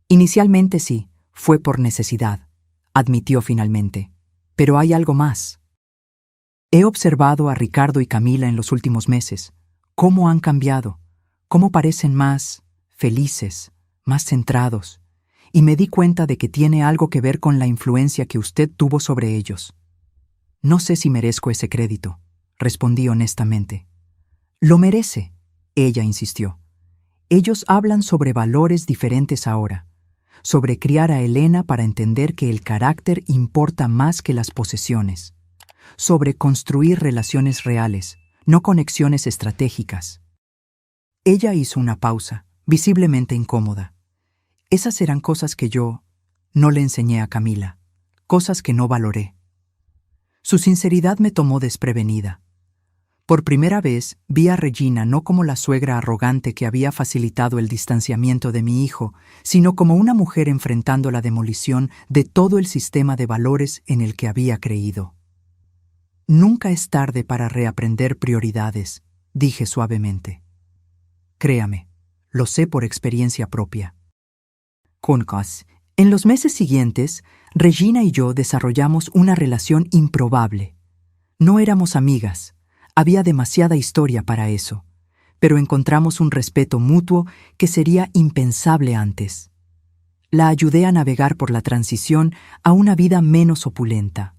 Inicialmente sí, fue por necesidad, admitió finalmente. Pero hay algo más. He observado a Ricardo y Camila en los últimos meses. Cómo han cambiado, cómo parecen más felices, más centrados. Y me di cuenta de que tiene algo que ver con la influencia que usted tuvo sobre ellos. No sé si merezco ese crédito, respondí honestamente. Lo merece, ella insistió. Ellos hablan sobre valores diferentes ahora, sobre criar a Elena para entender que el carácter importa más que las posesiones, sobre construir relaciones reales, no conexiones estratégicas. Ella hizo una pausa, visiblemente incómoda. Esas eran cosas que yo no le enseñé a Camila, cosas que no valoré. Su sinceridad me tomó desprevenida. Por primera vez vi a Regina no como la suegra arrogante que había facilitado el distanciamiento de mi hijo, sino como una mujer enfrentando la demolición de todo el sistema de valores en el que había creído. Nunca es tarde para reaprender prioridades, dije suavemente. Créame, lo sé por experiencia propia. Concas, en los meses siguientes, Regina y yo desarrollamos una relación improbable. No éramos amigas. Había demasiada historia para eso, pero encontramos un respeto mutuo que sería impensable antes. La ayudé a navegar por la transición a una vida menos opulenta,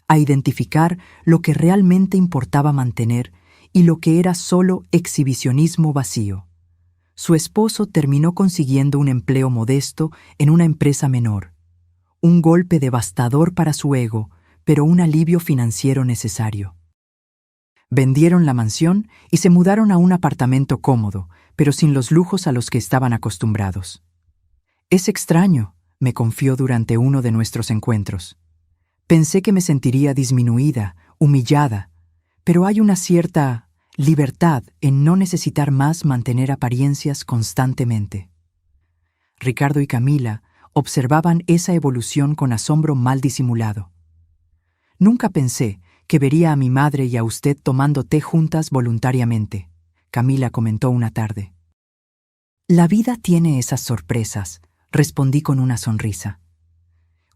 a identificar lo que realmente importaba mantener y lo que era solo exhibicionismo vacío. Su esposo terminó consiguiendo un empleo modesto en una empresa menor. Un golpe devastador para su ego, pero un alivio financiero necesario. Vendieron la mansión y se mudaron a un apartamento cómodo, pero sin los lujos a los que estaban acostumbrados. Es extraño, me confió durante uno de nuestros encuentros. Pensé que me sentiría disminuida, humillada, pero hay una cierta libertad en no necesitar más mantener apariencias constantemente. Ricardo y Camila observaban esa evolución con asombro mal disimulado. Nunca pensé que vería a mi madre y a usted tomando té juntas voluntariamente, Camila comentó una tarde. La vida tiene esas sorpresas, respondí con una sonrisa.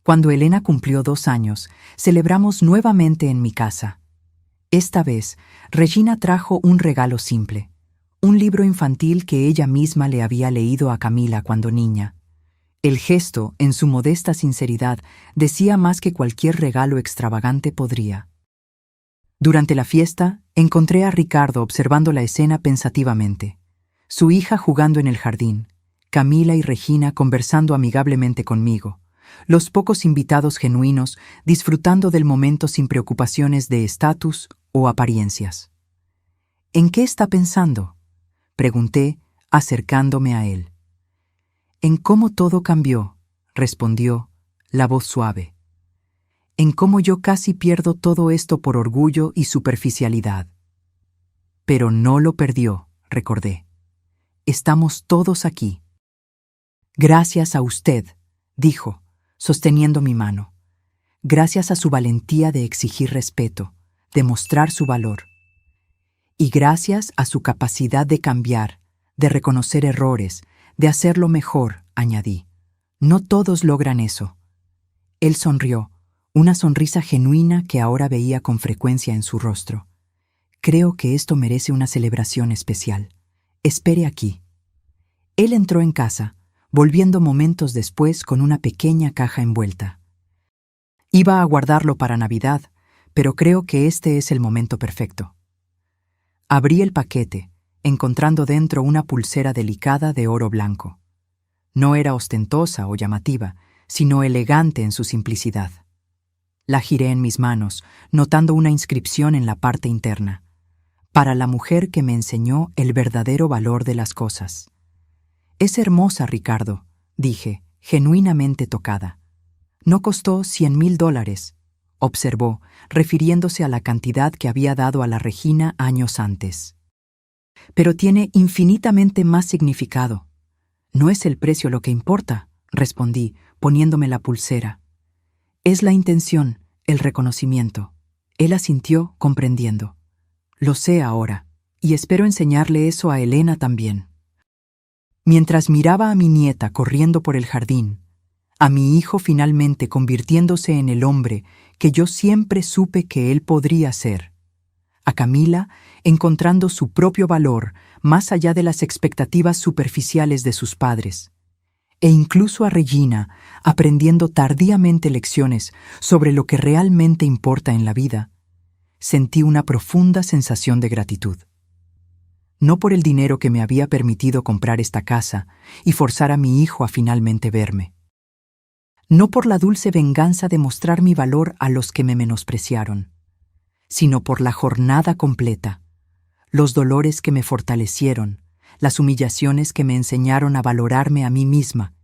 Cuando Elena cumplió 2 años, celebramos nuevamente en mi casa. Esta vez, Regina trajo un regalo simple, un libro infantil que ella misma le había leído a Camila cuando niña. El gesto, en su modesta sinceridad, decía más que cualquier regalo extravagante podría. Durante la fiesta, encontré a Ricardo observando la escena pensativamente. Su hija jugando en el jardín, Camila y Regina conversando amigablemente conmigo, los pocos invitados genuinos disfrutando del momento sin preocupaciones de estatus o apariencias. ¿En qué está pensando?, pregunté, acercándome a él. En cómo todo cambió, respondió, la voz suave. En cómo yo casi pierdo todo esto por orgullo y superficialidad. Pero no lo perdió, recordé. Estamos todos aquí. Gracias a usted, dijo, sosteniendo mi mano. Gracias a su valentía de exigir respeto, de mostrar su valor. Y gracias a su capacidad de cambiar, de reconocer errores, de hacerlo mejor, añadí. No todos logran eso. Él sonrió, una sonrisa genuina que ahora veía con frecuencia en su rostro. Creo que esto merece una celebración especial. Espere aquí. Él entró en casa, volviendo momentos después con una pequeña caja envuelta. Iba a guardarlo para Navidad, pero creo que este es el momento perfecto. Abrí el paquete, encontrando dentro una pulsera delicada de oro blanco. No era ostentosa o llamativa, sino elegante en su simplicidad. La giré en mis manos, notando una inscripción en la parte interna: para la mujer que me enseñó el verdadero valor de las cosas. Es hermosa, Ricardo, dije, genuinamente tocada. No costó $100,000, observó, refiriéndose a la cantidad que había dado a la Regina años antes. Pero tiene infinitamente más significado. No es el precio lo que importa, respondí, poniéndome la pulsera. Es la intención, el reconocimiento. Él asintió, comprendiendo. Lo sé ahora, y espero enseñarle eso a Elena también. Mientras miraba a mi nieta corriendo por el jardín, a mi hijo finalmente convirtiéndose en el hombre que yo siempre supe que él podría ser, a Camila encontrando su propio valor más allá de las expectativas superficiales de sus padres, e incluso a Regina aprendiendo tardíamente lecciones sobre lo que realmente importa en la vida, sentí una profunda sensación de gratitud. No por el dinero que me había permitido comprar esta casa y forzar a mi hijo a finalmente verme. No por la dulce venganza de mostrar mi valor a los que me menospreciaron, sino por la jornada completa, los dolores que me fortalecieron, las humillaciones que me enseñaron a valorarme a mí misma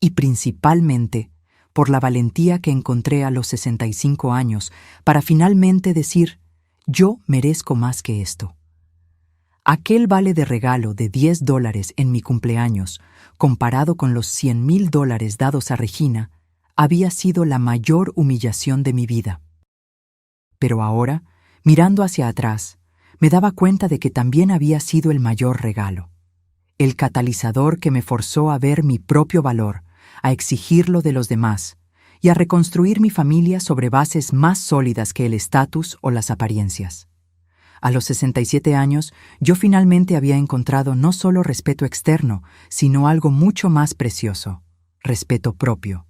y principalmente por la valentía que encontré a los 65 años para finalmente decir: yo merezco más que esto. Aquel vale de regalo de $10 en mi cumpleaños, comparado con los $100,000 dados a Regina, había sido la mayor humillación de mi vida. Pero ahora, mirando hacia atrás, me daba cuenta de que también había sido el mayor regalo, el catalizador que me forzó a ver mi propio valor, a exigirlo de los demás y a reconstruir mi familia sobre bases más sólidas que el estatus o las apariencias. A los 67 años, yo finalmente había encontrado no solo respeto externo, sino algo mucho más precioso: respeto propio.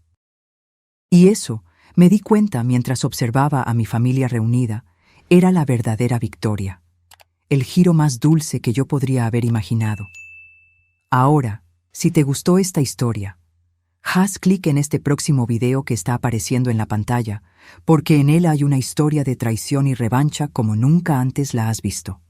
Y eso, me di cuenta mientras observaba a mi familia reunida, era la verdadera victoria, el giro más dulce que yo podría haber imaginado. Ahora, si te gustó esta historia, haz clic en este próximo video que está apareciendo en la pantalla, porque en él hay una historia de traición y revancha como nunca antes la has visto.